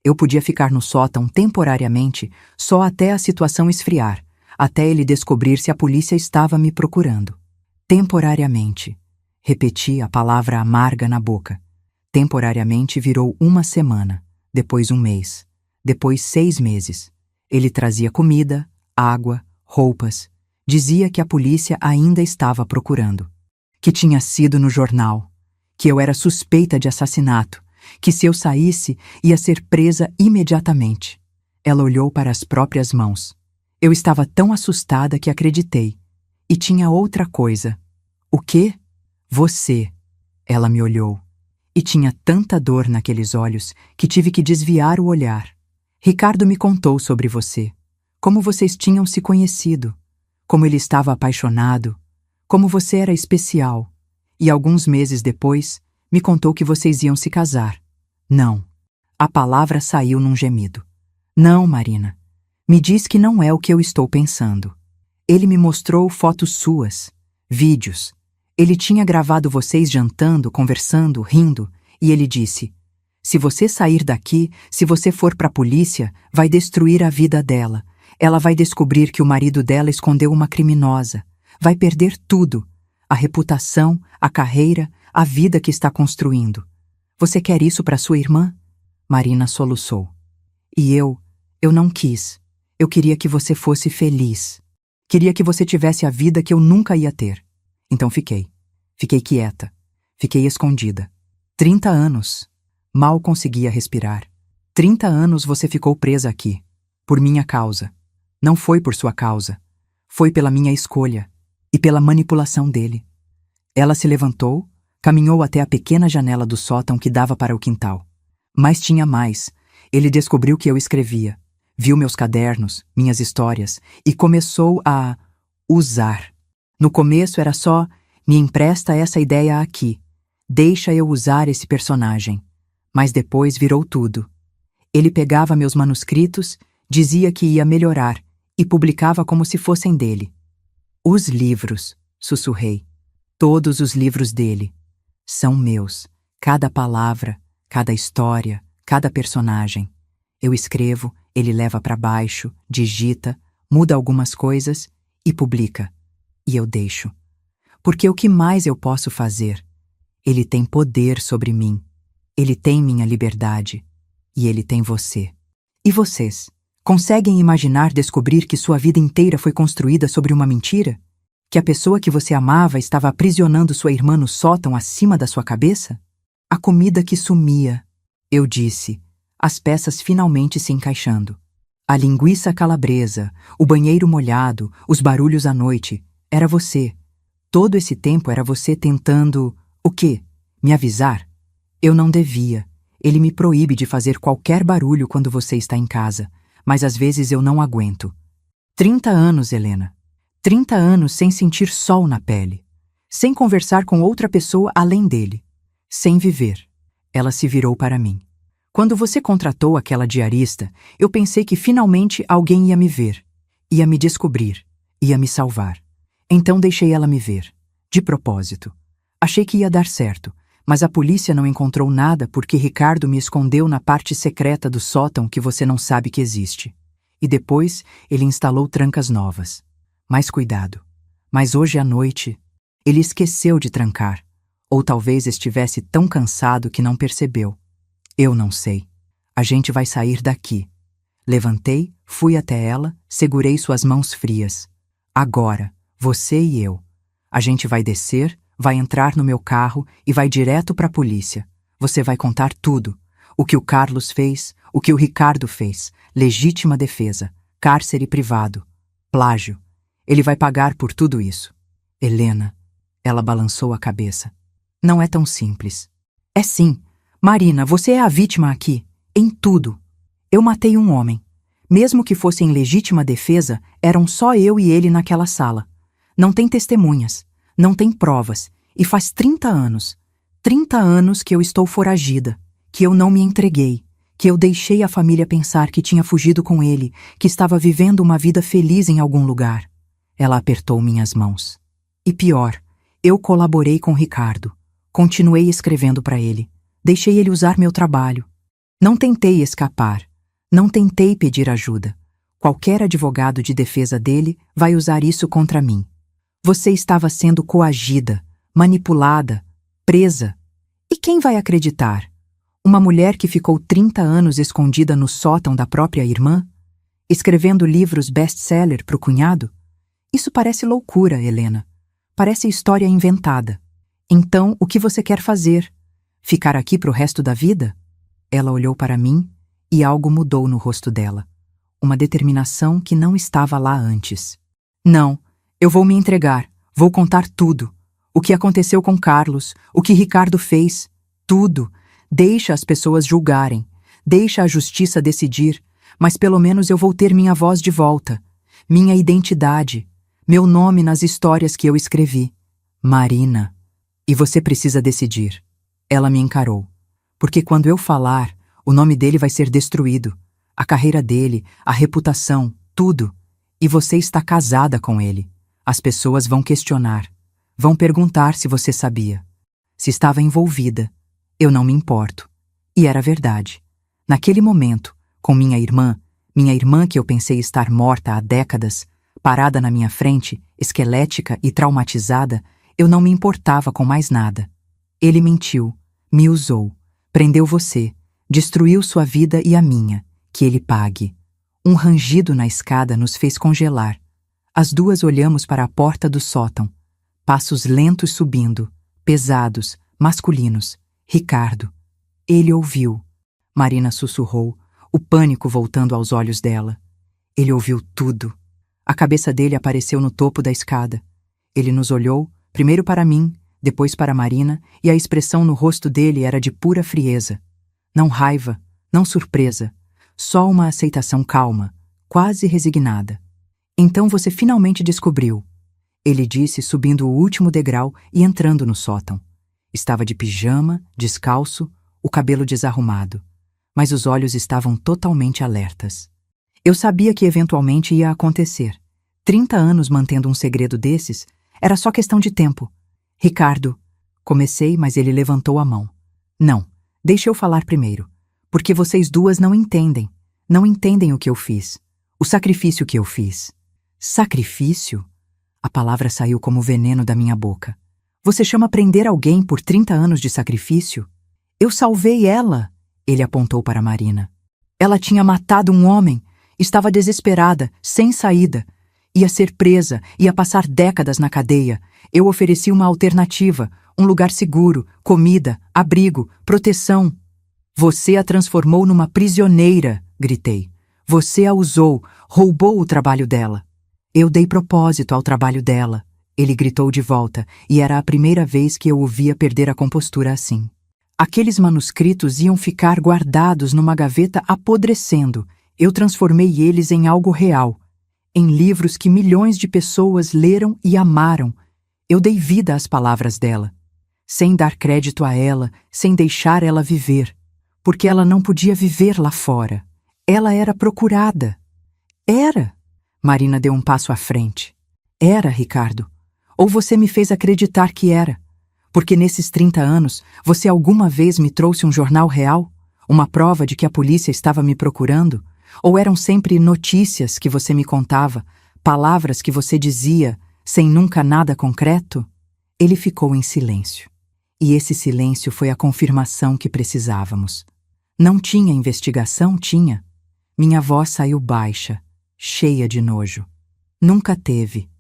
Eu podia ficar no sótão temporariamente, só até a situação esfriar, até ele descobrir se a polícia estava me procurando. Temporariamente. Repeti a palavra amarga na boca. Temporariamente virou uma semana, depois um mês, depois 6 meses. Ele trazia comida, água, roupas. Dizia que a polícia ainda estava procurando. Que tinha sido no jornal. Que eu era suspeita de assassinato. Que se eu saísse, ia ser presa imediatamente. Ela olhou para as próprias mãos. Eu estava tão assustada que acreditei. E tinha outra coisa. O quê? Você. Ela me olhou. E tinha tanta dor naqueles olhos que tive que desviar o olhar. Ricardo me contou sobre você. Como vocês tinham se conhecido. Como ele estava apaixonado. Como você era especial. E alguns meses depois, me contou que vocês iam se casar. Não. A palavra saiu num gemido. Não, Marina. Me diz que não é o que eu estou pensando. Ele me mostrou fotos suas, vídeos. Ele tinha gravado vocês jantando, conversando, rindo, e ele disse: se você sair daqui, se você for para a polícia, vai destruir a vida dela. Ela vai descobrir que o marido dela escondeu uma criminosa. Vai perder tudo. A reputação, a carreira, a vida que está construindo. Você quer isso para sua irmã? Marina soluçou. E eu não quis. Eu queria que você fosse feliz. Queria que você tivesse a vida que eu nunca ia ter. Então fiquei. Fiquei quieta. Fiquei escondida. 30 anos. Mal conseguia respirar. 30 anos você ficou presa aqui. Por minha causa. Não foi por sua causa. Foi pela minha escolha. E pela manipulação dele. Ela se levantou, caminhou até a pequena janela do sótão que dava para o quintal. Mas tinha mais. Ele descobriu que eu escrevia. Viu meus cadernos, minhas histórias, e começou a usar. No começo era só: me empresta essa ideia aqui. Deixa eu usar esse personagem. Mas depois virou tudo. Ele pegava meus manuscritos, dizia que ia melhorar, e publicava como se fossem dele. Os livros, sussurrei. Todos os livros dele. São meus. Cada palavra, cada história, cada personagem. Eu escrevo, ele leva para baixo, digita, muda algumas coisas e publica. E eu deixo. Porque o que mais eu posso fazer? Ele tem poder sobre mim. Ele tem minha liberdade. E ele tem você. E vocês? Conseguem imaginar descobrir que sua vida inteira foi construída sobre uma mentira? Que a pessoa que você amava estava aprisionando sua irmã no sótão acima da sua cabeça? A comida que sumia. Eu disse, as peças finalmente se encaixando. A linguiça calabresa, o banheiro molhado, os barulhos à noite. Era você. Todo esse tempo era você tentando... O quê? Me avisar? Eu não devia. Ele me proíbe de fazer qualquer barulho quando você está em casa. Mas às vezes eu não aguento. 30 anos, Helena. 30 anos sem sentir sol na pele. Sem conversar com outra pessoa além dele. Sem viver. Ela se virou para mim. Quando você contratou aquela diarista, eu pensei que finalmente alguém ia me ver. Ia me descobrir. Ia me salvar. Então deixei ela me ver. De propósito. Achei que ia dar certo, mas a polícia não encontrou nada porque Ricardo me escondeu na parte secreta do sótão que você não sabe que existe. E depois ele instalou trancas novas. Mais cuidado. Mas hoje à noite, ele esqueceu de trancar. Ou talvez estivesse tão cansado que não percebeu. Eu não sei. A gente vai sair daqui. Levantei, fui até ela, segurei suas mãos frias. Agora, Você e eu. A gente vai descer, vai entrar no meu carro e vai direto para a polícia. Você vai contar tudo. O que o Carlos fez, o que o Ricardo fez, legítima defesa, cárcere privado, plágio. Ele vai pagar por tudo isso. Helena, ela balançou a cabeça. Não é tão simples. É sim. Marina, você é a vítima aqui, em tudo. Eu matei um homem. Mesmo que fosse em legítima defesa, eram só eu e ele naquela sala. Não tem testemunhas, não tem provas, e faz 30 anos. 30 anos que eu estou foragida, que eu não me entreguei, que eu deixei a família pensar que tinha fugido com ele, que estava vivendo uma vida feliz em algum lugar. Ela apertou minhas mãos. E pior, eu colaborei com Ricardo. Continuei escrevendo para ele. Deixei ele usar meu trabalho. Não tentei escapar. Não tentei pedir ajuda. Qualquer advogado de defesa dele vai usar isso contra mim. Você estava sendo coagida, manipulada, presa. E quem vai acreditar? Uma mulher que ficou 30 anos escondida no sótão da própria irmã? Escrevendo livros best-seller para o cunhado? Isso parece loucura, Helena. Parece história inventada. Então, o que você quer fazer? Ficar aqui pro resto da vida? Ela olhou para mim e algo mudou no rosto dela. Uma determinação que não estava lá antes. Não, eu vou me entregar, vou contar tudo. O que aconteceu com Carlos, o que Ricardo fez, tudo. Deixa as pessoas julgarem, deixa a justiça decidir, mas pelo menos eu vou ter minha voz de volta, minha identidade, meu nome nas histórias que eu escrevi. Marina. E você precisa decidir. Ela me encarou. Porque quando eu falar, o nome dele vai ser destruído. A carreira dele, a reputação, tudo. E você está casada com ele. As pessoas vão questionar. Vão perguntar se você sabia. Se estava envolvida. Eu não me importo. E era verdade. Naquele momento, com minha irmã que eu pensei estar morta há décadas, parada na minha frente, esquelética e traumatizada, eu não me importava com mais nada. Ele mentiu, me usou, prendeu você, destruiu sua vida e a minha, que ele pague. Um rangido na escada nos fez congelar. As duas olhamos para a porta do sótão. Passos lentos subindo, pesados, masculinos. Ricardo. Ele ouviu. Marina sussurrou, o pânico voltando aos olhos dela. Ele ouviu tudo. A cabeça dele apareceu no topo da escada. Ele nos olhou, primeiro para mim, depois para Marina, e a expressão no rosto dele era de pura frieza. Não raiva, não surpresa, só uma aceitação calma, quase resignada. Então você finalmente descobriu, ele disse, subindo o último degrau e entrando no sótão. Estava de pijama, descalço, o cabelo desarrumado, mas os olhos estavam totalmente alertas. Eu sabia que eventualmente ia acontecer. 30 anos mantendo um segredo desses, era só questão de tempo. Ricardo, comecei, mas ele levantou a mão. Não, deixa eu falar primeiro, porque vocês duas não entendem o que eu fiz, o sacrifício que eu fiz. Sacrifício? A palavra saiu como veneno da minha boca. Você chama prender alguém por 30 anos de sacrifício? Eu salvei ela, ele apontou para Marina. Ela tinha matado um homem, estava desesperada, sem saída. Ia ser presa, ia passar décadas na cadeia. Eu ofereci uma alternativa, um lugar seguro, comida, abrigo, proteção. Você a transformou numa prisioneira, gritei. Você a usou, roubou o trabalho dela. Eu dei propósito ao trabalho dela, ele gritou de volta, e era a primeira vez que eu o via perder a compostura assim. Aqueles manuscritos iam ficar guardados numa gaveta apodrecendo. Eu transformei eles em algo real, em livros que milhões de pessoas leram e amaram. Eu dei vida às palavras dela, sem dar crédito a ela, sem deixar ela viver, porque ela não podia viver lá fora. Ela era procurada. Era. Marina deu um passo à frente. Era, Ricardo. Ou você me fez acreditar que era, porque nesses 30 anos você alguma vez me trouxe um jornal real, uma prova de que a polícia estava me procurando? Ou eram sempre notícias que você me contava, palavras que você dizia, sem nunca nada concreto? Ele ficou em silêncio. E esse silêncio foi a confirmação que precisávamos. Não tinha investigação, tinha. Minha voz saiu baixa, cheia de nojo. Nunca teve.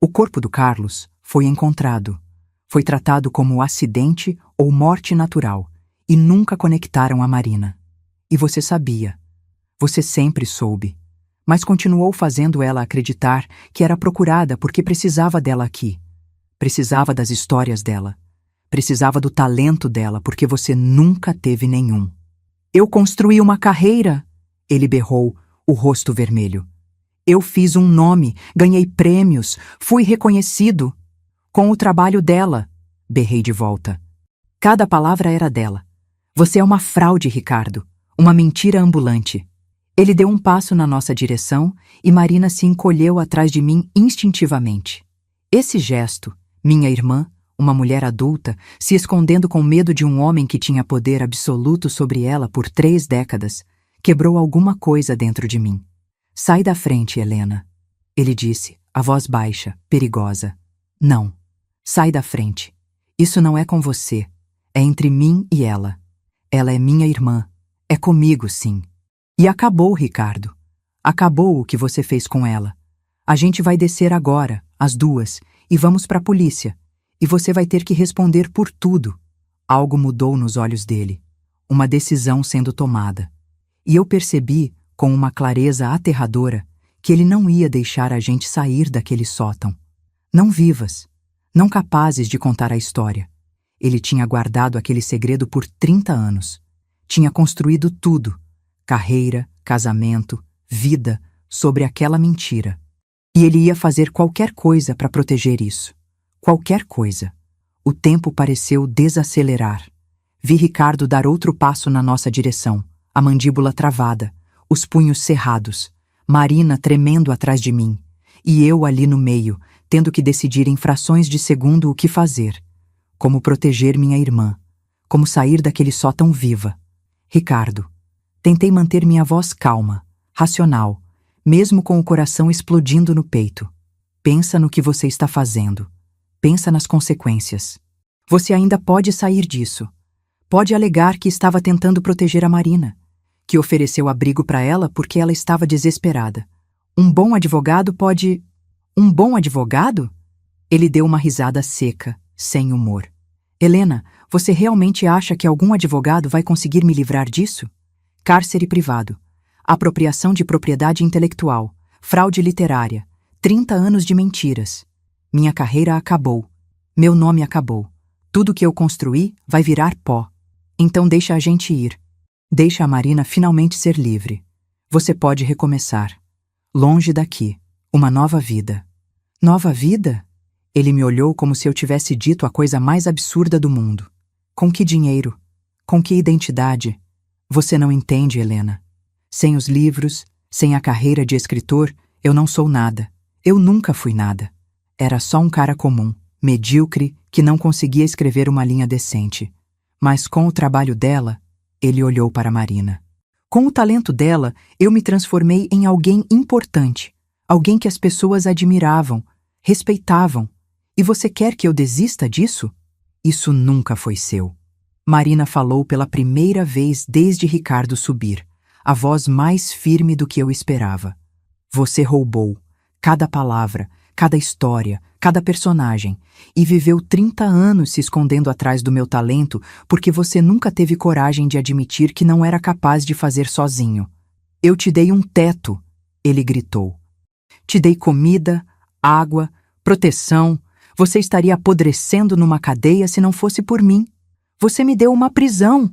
O corpo do Carlos foi encontrado. Foi tratado como acidente ou morte natural e nunca conectaram a Marina. E você sabia. Você sempre soube. Mas continuou fazendo ela acreditar que era procurada porque precisava dela aqui. Precisava das histórias dela. Precisava do talento dela porque você nunca teve nenhum. Eu construí uma carreira, ele berrou, o rosto vermelho. Eu fiz um nome, ganhei prêmios, fui reconhecido. Com o trabalho dela, berrei de volta. Cada palavra era dela. Você é uma fraude, Ricardo. Uma mentira ambulante. Ele deu um passo na nossa direção e Marina se encolheu atrás de mim instintivamente. Esse gesto, minha irmã, uma mulher adulta, se escondendo com medo de um homem que tinha poder absoluto sobre ela por 3 décadas, quebrou alguma coisa dentro de mim. Sai da frente, Helena. Ele disse, a voz baixa, perigosa. Não. Sai da frente. Isso não é com você. É entre mim e ela. Ela é minha irmã. É comigo, sim. E acabou, Ricardo. Acabou o que você fez com ela. A gente vai descer agora, as 2, e vamos para a polícia. E você vai ter que responder por tudo. Algo mudou nos olhos dele. Uma decisão sendo tomada. E eu percebi, com uma clareza aterradora, que ele não ia deixar a gente sair daquele sótão. Não vivas. Não capazes de contar a história. Ele tinha guardado aquele segredo por 30 anos. Tinha construído tudo. Carreira, casamento, vida, sobre aquela mentira. E ele ia fazer qualquer coisa para proteger isso. Qualquer coisa. O tempo pareceu desacelerar. Vi Ricardo dar outro passo na nossa direção, a mandíbula travada, os punhos cerrados, Marina tremendo atrás de mim, e eu ali no meio, tendo que decidir em frações de segundo o que fazer. Como proteger minha irmã. Como sair daquele sótão viva. Ricardo. Tentei manter minha voz calma, racional, mesmo com o coração explodindo no peito. Pensa no que você está fazendo. Pensa nas consequências. Você ainda pode sair disso. Pode alegar que estava tentando proteger a Marina, que ofereceu abrigo para ela porque ela estava desesperada. Um bom advogado pode... Um bom advogado? Ele deu uma risada seca, sem humor. Helena, você realmente acha que algum advogado vai conseguir me livrar disso? Cárcere privado, apropriação de propriedade intelectual, fraude literária, 30 anos de mentiras. Minha carreira acabou. Meu nome acabou. Tudo que eu construí vai virar pó. Então deixa a gente ir. Deixa a Marina finalmente ser livre. Você pode recomeçar. Longe daqui. Uma nova vida. Nova vida? Ele me olhou como se eu tivesse dito a coisa mais absurda do mundo. Com que dinheiro? Com que identidade? Você não entende, Helena. Sem os livros, sem a carreira de escritor, eu não sou nada. Eu nunca fui nada. Era só um cara comum, medíocre, que não conseguia escrever uma linha decente. Mas com o trabalho dela, ele olhou para Marina. Com o talento dela, eu me transformei em alguém importante. Alguém que as pessoas admiravam, respeitavam. E você quer que eu desista disso? Isso nunca foi seu. Marina falou pela primeira vez desde Ricardo subir, a voz mais firme do que eu esperava. Você roubou cada palavra, cada história, cada personagem, e viveu 30 anos se escondendo atrás do meu talento porque você nunca teve coragem de admitir que não era capaz de fazer sozinho. Eu te dei um teto, ele gritou. Te dei comida, água, proteção. Você estaria apodrecendo numa cadeia se não fosse por mim. Você me deu uma prisão!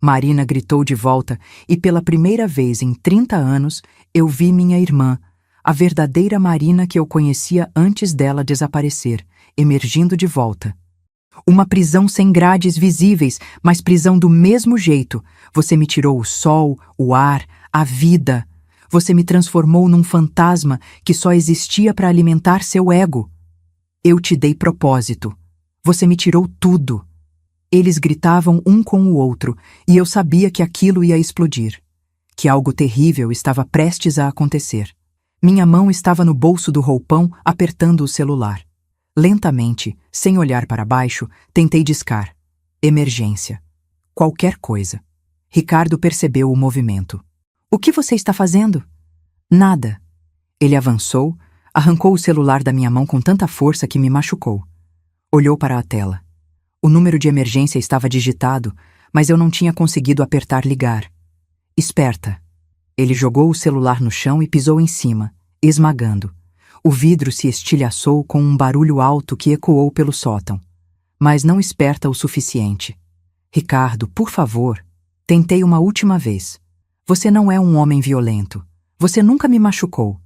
Marina gritou de volta e pela primeira vez em 30 anos eu vi minha irmã, a verdadeira Marina que eu conhecia antes dela desaparecer, emergindo de volta. Uma prisão sem grades visíveis, mas prisão do mesmo jeito. Você me tirou o sol, o ar, a vida. Você me transformou num fantasma que só existia para alimentar seu ego. Eu te dei propósito. Você me tirou tudo. Eles gritavam um com o outro, e eu sabia que aquilo ia explodir. Que algo terrível estava prestes a acontecer. Minha mão estava no bolso do roupão, apertando o celular. Lentamente, sem olhar para baixo, tentei discar. Emergência. Qualquer coisa. Ricardo percebeu o movimento. O que você está fazendo? Nada. Ele avançou, Arrancou o celular da minha mão com tanta força que me machucou. Olhou para a tela. O número de emergência estava digitado, mas eu não tinha conseguido apertar ligar. Esperta. Ele jogou o celular no chão e pisou em cima, esmagando. O vidro se estilhaçou com um barulho alto que ecoou pelo sótão. Mas não esperta o suficiente. Ricardo, por favor, tentei uma última vez. Você não é um homem violento. Você nunca me machucou.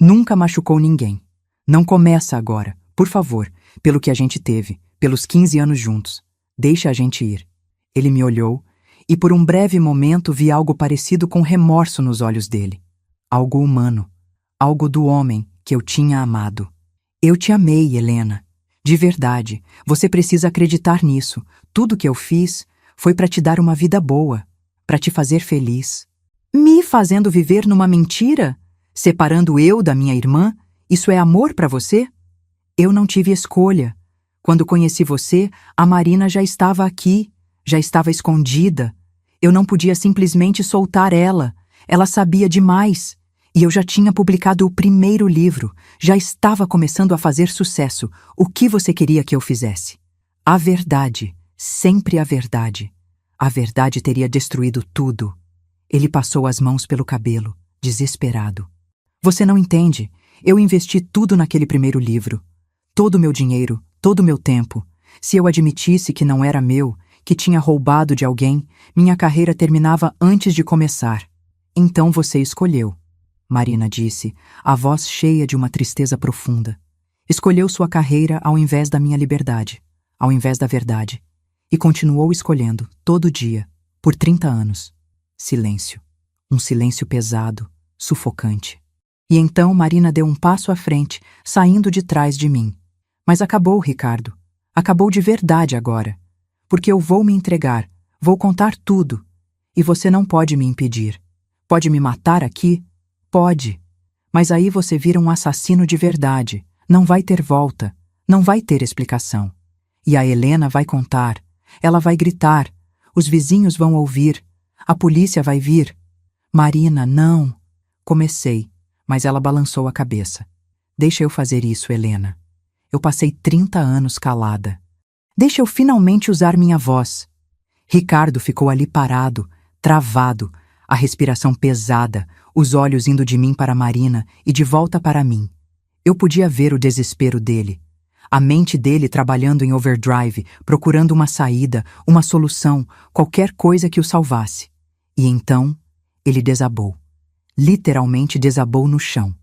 Nunca machucou ninguém. Não começa agora, por favor, pelo que a gente teve, pelos 15 anos juntos. Deixa a gente ir. Ele me olhou, e por um breve momento vi algo parecido com remorso nos olhos dele. Algo humano. Algo do homem que eu tinha amado. Eu te amei, Helena. De verdade, você precisa acreditar nisso. Tudo que eu fiz foi para te dar uma vida boa, para te fazer feliz. Me fazendo viver numa mentira? Separando eu da minha irmã? Isso é amor para você? Eu não tive escolha. Quando conheci você, a Marina já estava aqui, já estava escondida. Eu não podia simplesmente soltar ela. Ela sabia demais. E eu já tinha publicado o primeiro livro, já estava começando a fazer sucesso. O que você queria que eu fizesse? A verdade, sempre a verdade. A verdade teria destruído tudo. Ele passou as mãos pelo cabelo, desesperado. Você não entende. Eu investi tudo naquele primeiro livro. Todo o meu dinheiro, todo o meu tempo. Se eu admitisse que não era meu, que tinha roubado de alguém, minha carreira terminava antes de começar. Então você escolheu. Marina disse, a voz cheia de uma tristeza profunda. Escolheu sua carreira ao invés da minha liberdade, ao invés da verdade. E continuou escolhendo, todo dia, por 30 anos. Silêncio. Um silêncio pesado, sufocante. E então Marina deu um passo à frente, saindo de trás de mim. Mas acabou, Ricardo. Acabou de verdade agora. Porque eu vou me entregar, vou contar tudo. E você não pode me impedir. Pode me matar aqui? Pode. Mas aí você vira um assassino de verdade. Não vai ter volta. Não vai ter explicação. E a Helena vai contar. Ela vai gritar. Os vizinhos vão ouvir. A polícia vai vir. Marina, não. Comecei, mas ela balançou a cabeça. Deixa eu fazer isso, Helena. Eu passei 30 anos calada. Deixa eu finalmente usar minha voz. Ricardo ficou ali parado, travado, a respiração pesada, os olhos indo de mim para Marina e de volta para mim. Eu podia ver o desespero dele. A mente dele trabalhando em overdrive, procurando uma saída, uma solução, qualquer coisa que o salvasse. E então, ele desabou. Literalmente desabou no chão,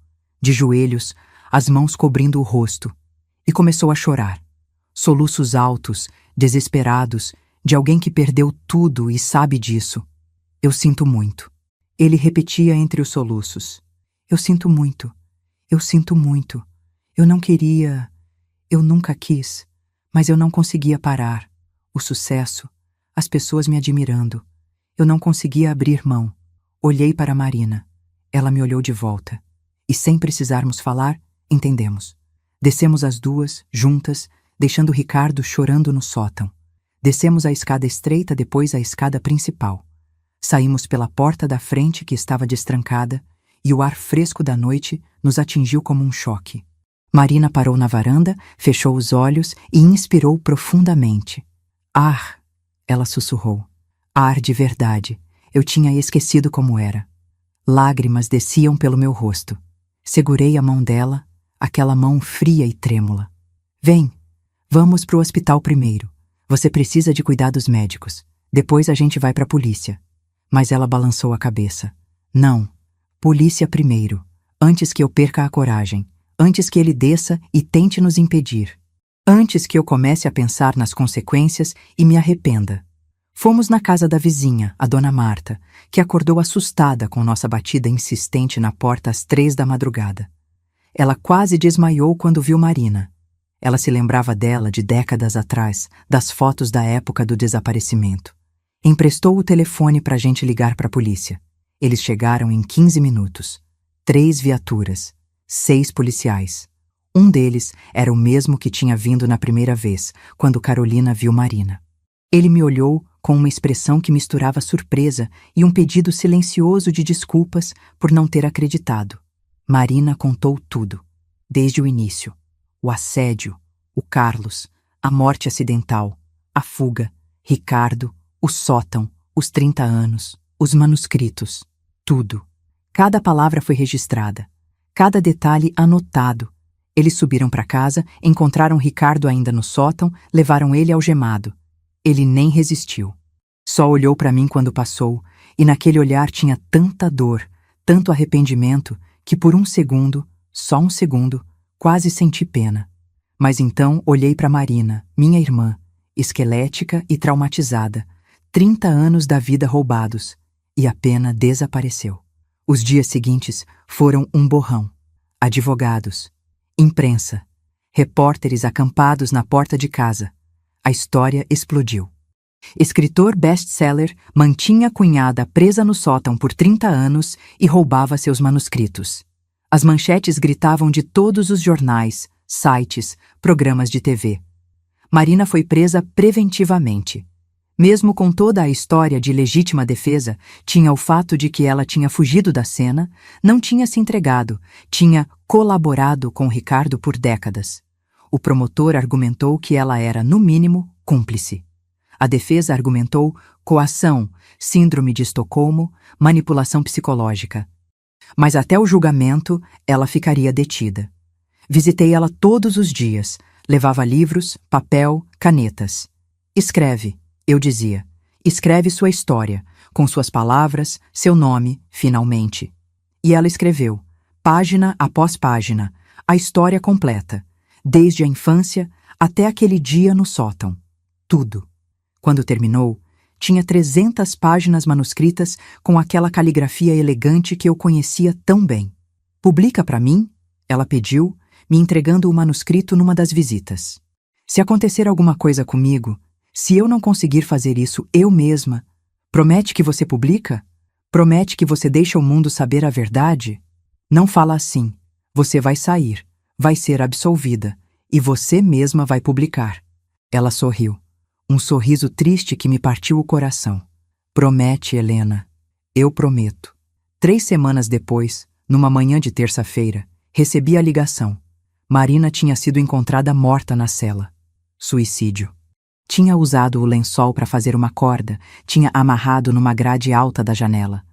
de joelhos, as mãos cobrindo o rosto, e começou a chorar. Soluços altos, desesperados, de alguém que perdeu tudo e sabe disso. Eu sinto muito. Ele repetia entre os soluços. Eu sinto muito. Eu sinto muito. Eu não queria. Eu nunca quis. Mas eu não conseguia parar. O sucesso. As pessoas me admirando. Eu não conseguia abrir mão. Olhei para Marina. Ela me olhou de volta. E sem precisarmos falar, entendemos. Descemos as duas, juntas, deixando Ricardo chorando no sótão. Descemos a escada estreita, depois a escada principal. Saímos pela porta da frente que estava destrancada e o ar fresco da noite nos atingiu como um choque. Marina parou na varanda, fechou os olhos e inspirou profundamente. Ar, ela sussurrou. Ar de verdade. Eu tinha esquecido como era. Lágrimas desciam pelo meu rosto. Segurei a mão dela, aquela mão fria e trêmula. Vem, vamos pro hospital primeiro. Você precisa de cuidados médicos. Depois a gente vai pra polícia. Mas ela balançou a cabeça. Não, polícia primeiro, antes que eu perca a coragem, antes que ele desça e tente nos impedir, antes que eu comece a pensar nas consequências e me arrependa. Fomos na casa da vizinha, a dona Marta, que acordou assustada com nossa batida insistente na porta às 3 da madrugada. Ela quase desmaiou quando viu Marina. Ela se lembrava dela de décadas atrás, das fotos da época do desaparecimento. Emprestou o telefone para a gente ligar para a polícia. Eles chegaram em 15 minutos. 3 viaturas, 6 policiais. Um deles era o mesmo que tinha vindo na primeira vez, quando Carolina viu Marina. Ele me olhou com uma expressão que misturava surpresa e um pedido silencioso de desculpas por não ter acreditado. Marina contou tudo. desde o início. O assédio, o Carlos, a morte acidental, a fuga, Ricardo, o sótão, os 30 anos, os manuscritos, tudo. Cada palavra foi registrada, cada detalhe anotado. Eles subiram para casa, encontraram Ricardo ainda no sótão, levaram ele algemado. Ele nem resistiu. Só olhou para mim quando passou, e naquele olhar tinha tanta dor, tanto arrependimento, que por um segundo, só um segundo, quase senti pena. Mas então olhei para Marina, minha irmã, esquelética e traumatizada, 30 anos da vida roubados, e a pena desapareceu. Os dias seguintes foram um borrão. Advogados, imprensa, repórteres acampados na porta de casa. A história explodiu. Escritor best-seller mantinha a cunhada presa no sótão por 30 anos e roubava seus manuscritos. As manchetes gritavam de todos os jornais, sites, programas de TV. Marina foi presa preventivamente. Mesmo com toda a história de legítima defesa, tinha o fato de que ela tinha fugido da cena, não tinha se entregado, tinha colaborado com Ricardo por décadas. O promotor argumentou que ela era, no mínimo, cúmplice. A defesa argumentou coação, síndrome de Estocolmo, manipulação psicológica. Mas até o julgamento, ela ficaria detida. Visitei ela todos os dias, levava livros, papel, canetas. Escreve, eu dizia. Escreve sua história, com suas palavras, seu nome, finalmente. E ela escreveu, página após página, a história completa, desde a infância até aquele dia no sótão. Tudo. Quando terminou, tinha 300 páginas manuscritas com aquela caligrafia elegante que eu conhecia tão bem. Publica para mim, ela pediu, me entregando o manuscrito numa das visitas. Se acontecer alguma coisa comigo, se eu não conseguir fazer isso eu mesma, promete que você publica? Promete que você deixa o mundo saber a verdade? Não fala assim. Você vai sair, vai ser absolvida, e você mesma vai publicar. Ela sorriu. Um sorriso triste que me partiu o coração. Promete, Helena. Eu prometo. 3 semanas depois, numa manhã de terça-feira, recebi a ligação. Marina tinha sido encontrada morta na cela. Suicídio. Tinha usado o lençol para fazer uma corda, tinha amarrado numa grade alta da janela.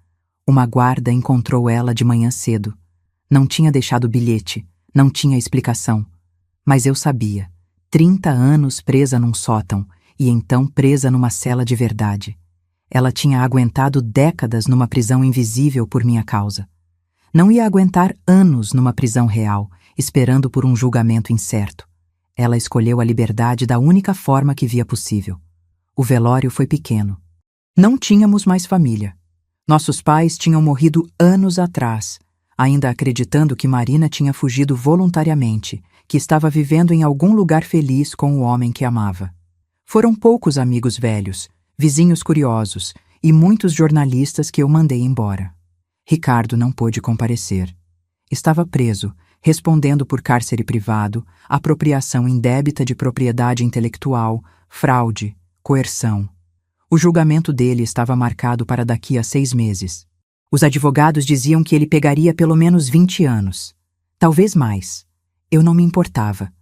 Uma guarda encontrou ela de manhã cedo. Não tinha deixado bilhete, não tinha explicação. Mas eu sabia. 30 anos presa num sótão, e então presa numa cela de verdade. Ela tinha aguentado décadas numa prisão invisível por minha causa. Não ia aguentar anos numa prisão real, esperando por um julgamento incerto. Ela escolheu a liberdade da única forma que via possível. O velório foi pequeno. Não tínhamos mais família. Nossos pais tinham morrido anos atrás, ainda acreditando que Marina tinha fugido voluntariamente, que estava vivendo em algum lugar feliz com o homem que amava. Foram poucos amigos velhos, vizinhos curiosos e muitos jornalistas que eu mandei embora. Ricardo não pôde comparecer. Estava preso, respondendo por cárcere privado, apropriação indébita de propriedade intelectual, fraude, coerção. O julgamento dele estava marcado para daqui a 6 meses. Os advogados diziam que ele pegaria pelo menos 20 anos. Talvez mais. Eu não me importava.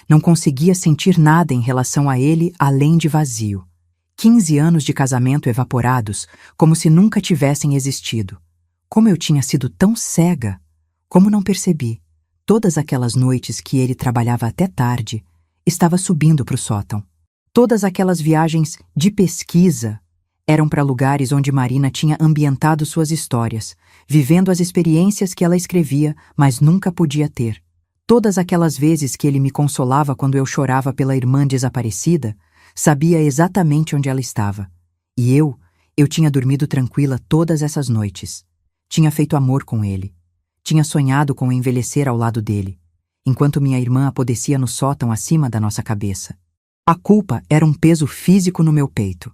Não conseguia sentir nada em relação a ele além de vazio. 15 anos de casamento evaporados, como se nunca tivessem existido. Como eu tinha sido tão cega! Como não percebi? Todas aquelas noites que ele trabalhava até tarde, estava subindo para o sótão. Todas aquelas viagens de pesquisa eram para lugares onde Marina tinha ambientado suas histórias, vivendo as experiências que ela escrevia, mas nunca podia ter. Todas aquelas vezes que ele me consolava quando eu chorava pela irmã desaparecida, sabia exatamente onde ela estava. E eu tinha dormido tranquila todas essas noites. Tinha feito amor com ele. Tinha sonhado com envelhecer ao lado dele, enquanto minha irmã apodrecia no sótão acima da nossa cabeça. A culpa era um peso físico no meu peito.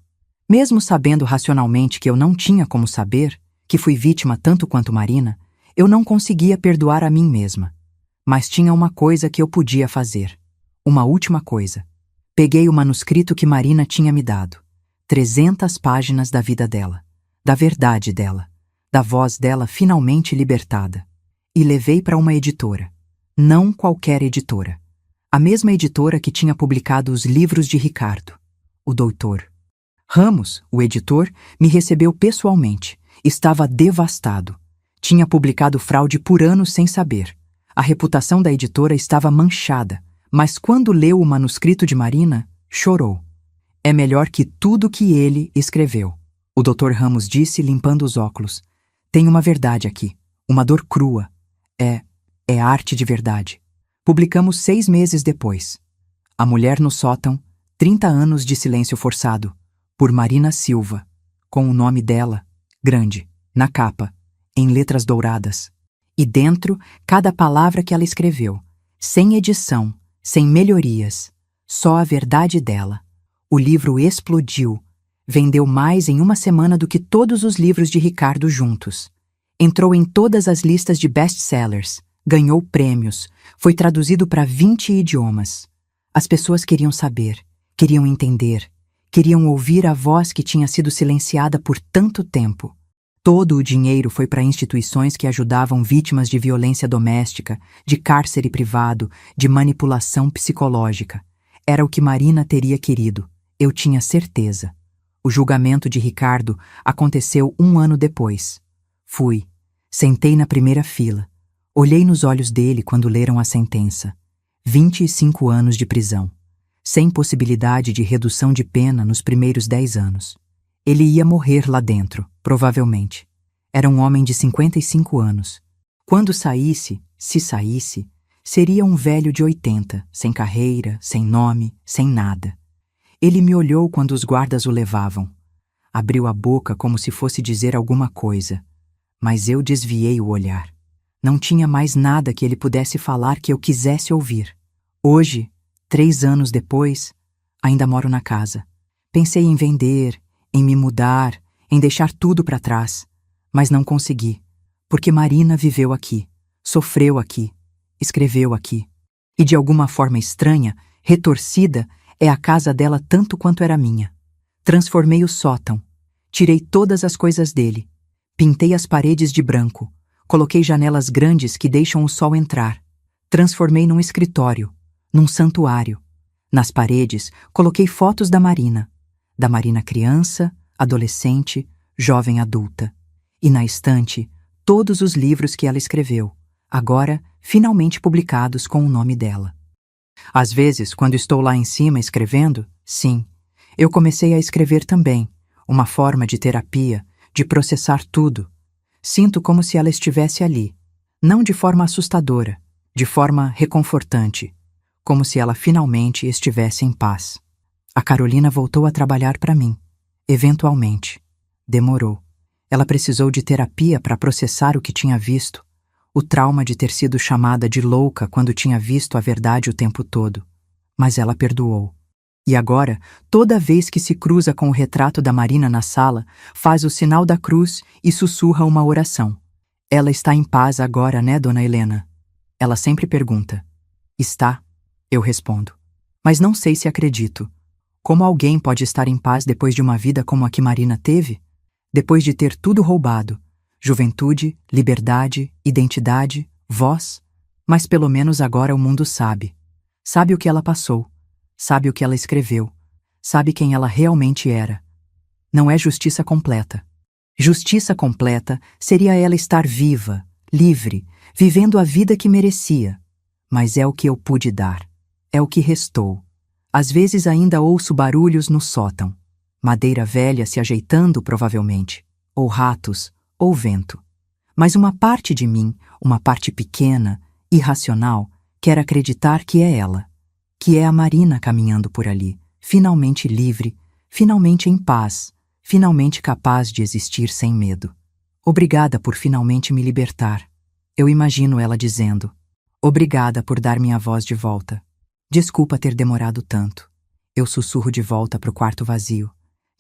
Mesmo sabendo racionalmente que eu não tinha como saber, que fui vítima tanto quanto Marina, eu não conseguia perdoar a mim mesma. Mas tinha uma coisa que eu podia fazer. Uma última coisa. Peguei o manuscrito que Marina tinha me dado. 300 páginas da vida dela, da verdade dela, da voz dela finalmente libertada. E levei para uma editora. Não qualquer editora. A mesma editora que tinha publicado os livros de Ricardo. O doutor Ramos, o editor, me recebeu pessoalmente. Estava devastado. Tinha publicado fraude por anos sem saber. A reputação da editora estava manchada, mas quando leu o manuscrito de Marina, chorou. É melhor que tudo que ele escreveu. O Dr. Ramos disse, limpando os óculos. Tem uma verdade aqui, uma dor crua. É arte de verdade. Publicamos 6 meses depois. A Mulher no Sótão, 30 anos de silêncio forçado, por Marina Silva, com o nome dela, grande, na capa, em letras douradas. E dentro, cada palavra que ela escreveu, sem edição, sem melhorias, só a verdade dela. O livro explodiu. Vendeu mais em uma semana do que todos os livros de Ricardo juntos. Entrou em todas as listas de best-sellers, ganhou prêmios, foi traduzido para 20 idiomas. As pessoas queriam saber, queriam entender, queriam ouvir a voz que tinha sido silenciada por tanto tempo. Todo o dinheiro foi para instituições que ajudavam vítimas de violência doméstica, de cárcere privado, de manipulação psicológica. Era o que Marina teria querido, eu tinha certeza. O julgamento de Ricardo aconteceu 1 ano depois. Fui, sentei na primeira fila, olhei nos olhos dele quando leram a sentença. 25 anos de prisão, sem possibilidade de redução de pena nos primeiros 10 anos. Ele ia morrer lá dentro, provavelmente. Era um homem de 55 anos. Quando saísse, se saísse, seria um velho de 80, sem carreira, sem nome, sem nada. Ele me olhou quando os guardas o levavam. Abriu a boca como se fosse dizer alguma coisa, mas eu desviei o olhar. Não tinha mais nada que ele pudesse falar que eu quisesse ouvir. Hoje, 3 anos depois, ainda moro na casa. Pensei em vender, em me mudar, em deixar tudo para trás, mas não consegui, porque Marina viveu aqui, sofreu aqui, escreveu aqui. E de alguma forma estranha, retorcida, é a casa dela tanto quanto era minha. Transformei o sótão, tirei todas as coisas dele, pintei as paredes de branco, coloquei janelas grandes que deixam o sol entrar, transformei num escritório, num santuário. Nas paredes, coloquei fotos da Marina criança, adolescente, jovem adulta. E na estante, todos os livros que ela escreveu, agora finalmente publicados com o nome dela. Às vezes, quando estou lá em cima escrevendo, sim, eu comecei a escrever também, uma forma de terapia, de processar tudo. Sinto como se ela estivesse ali, não de forma assustadora, de forma reconfortante, como se ela finalmente estivesse em paz. A Carolina voltou a trabalhar para mim, eventualmente. Demorou. Ela precisou de terapia para processar o que tinha visto, o trauma de ter sido chamada de louca quando tinha visto a verdade o tempo todo. Mas ela perdoou. E agora, toda vez que se cruza com o retrato da Marina na sala, faz o sinal da cruz e sussurra uma oração. Ela está em paz agora, né, dona Helena? Ela sempre pergunta. Está? Eu respondo. Mas não sei se acredito. Como alguém pode estar em paz depois de uma vida como a que Marina teve? Depois de ter tudo roubado. Juventude, liberdade, identidade, voz. Mas pelo menos agora o mundo sabe. Sabe o que ela passou. Sabe o que ela escreveu. Sabe quem ela realmente era. Não é justiça completa. Justiça completa seria ela estar viva, livre, vivendo a vida que merecia. Mas é o que eu pude dar. É o que restou. Às vezes ainda ouço barulhos no sótão. Madeira velha se ajeitando, provavelmente. Ou ratos, ou vento. Mas uma parte de mim, uma parte pequena, irracional, quer acreditar que é ela. Que é a Marina caminhando por ali, finalmente livre, finalmente em paz, finalmente capaz de existir sem medo. Obrigada por finalmente me libertar. Eu imagino ela dizendo. Obrigada por dar minha voz de volta. Desculpa ter demorado tanto. Eu sussurro de volta pro quarto vazio.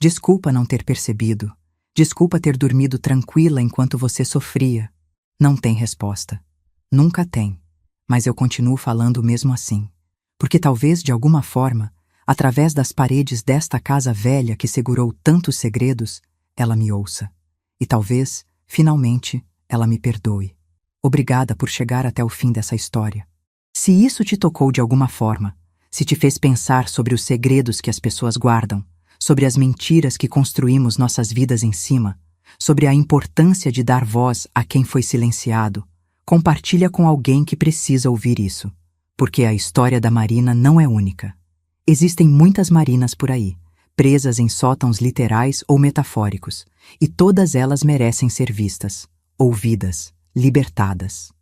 Desculpa não ter percebido. Desculpa ter dormido tranquila enquanto você sofria. Não tem resposta. Nunca tem. Mas eu continuo falando mesmo assim. Porque talvez, de alguma forma, através das paredes desta casa velha que segurou tantos segredos, ela me ouça. E talvez, finalmente, ela me perdoe. Obrigada por chegar até o fim dessa história. Se isso te tocou de alguma forma, se te fez pensar sobre os segredos que as pessoas guardam, sobre as mentiras que construímos nossas vidas em cima, sobre a importância de dar voz a quem foi silenciado, compartilha com alguém que precisa ouvir isso, porque a história da Marina não é única. Existem muitas Marinas por aí, presas em sótãos literais ou metafóricos, e todas elas merecem ser vistas, ouvidas, libertadas.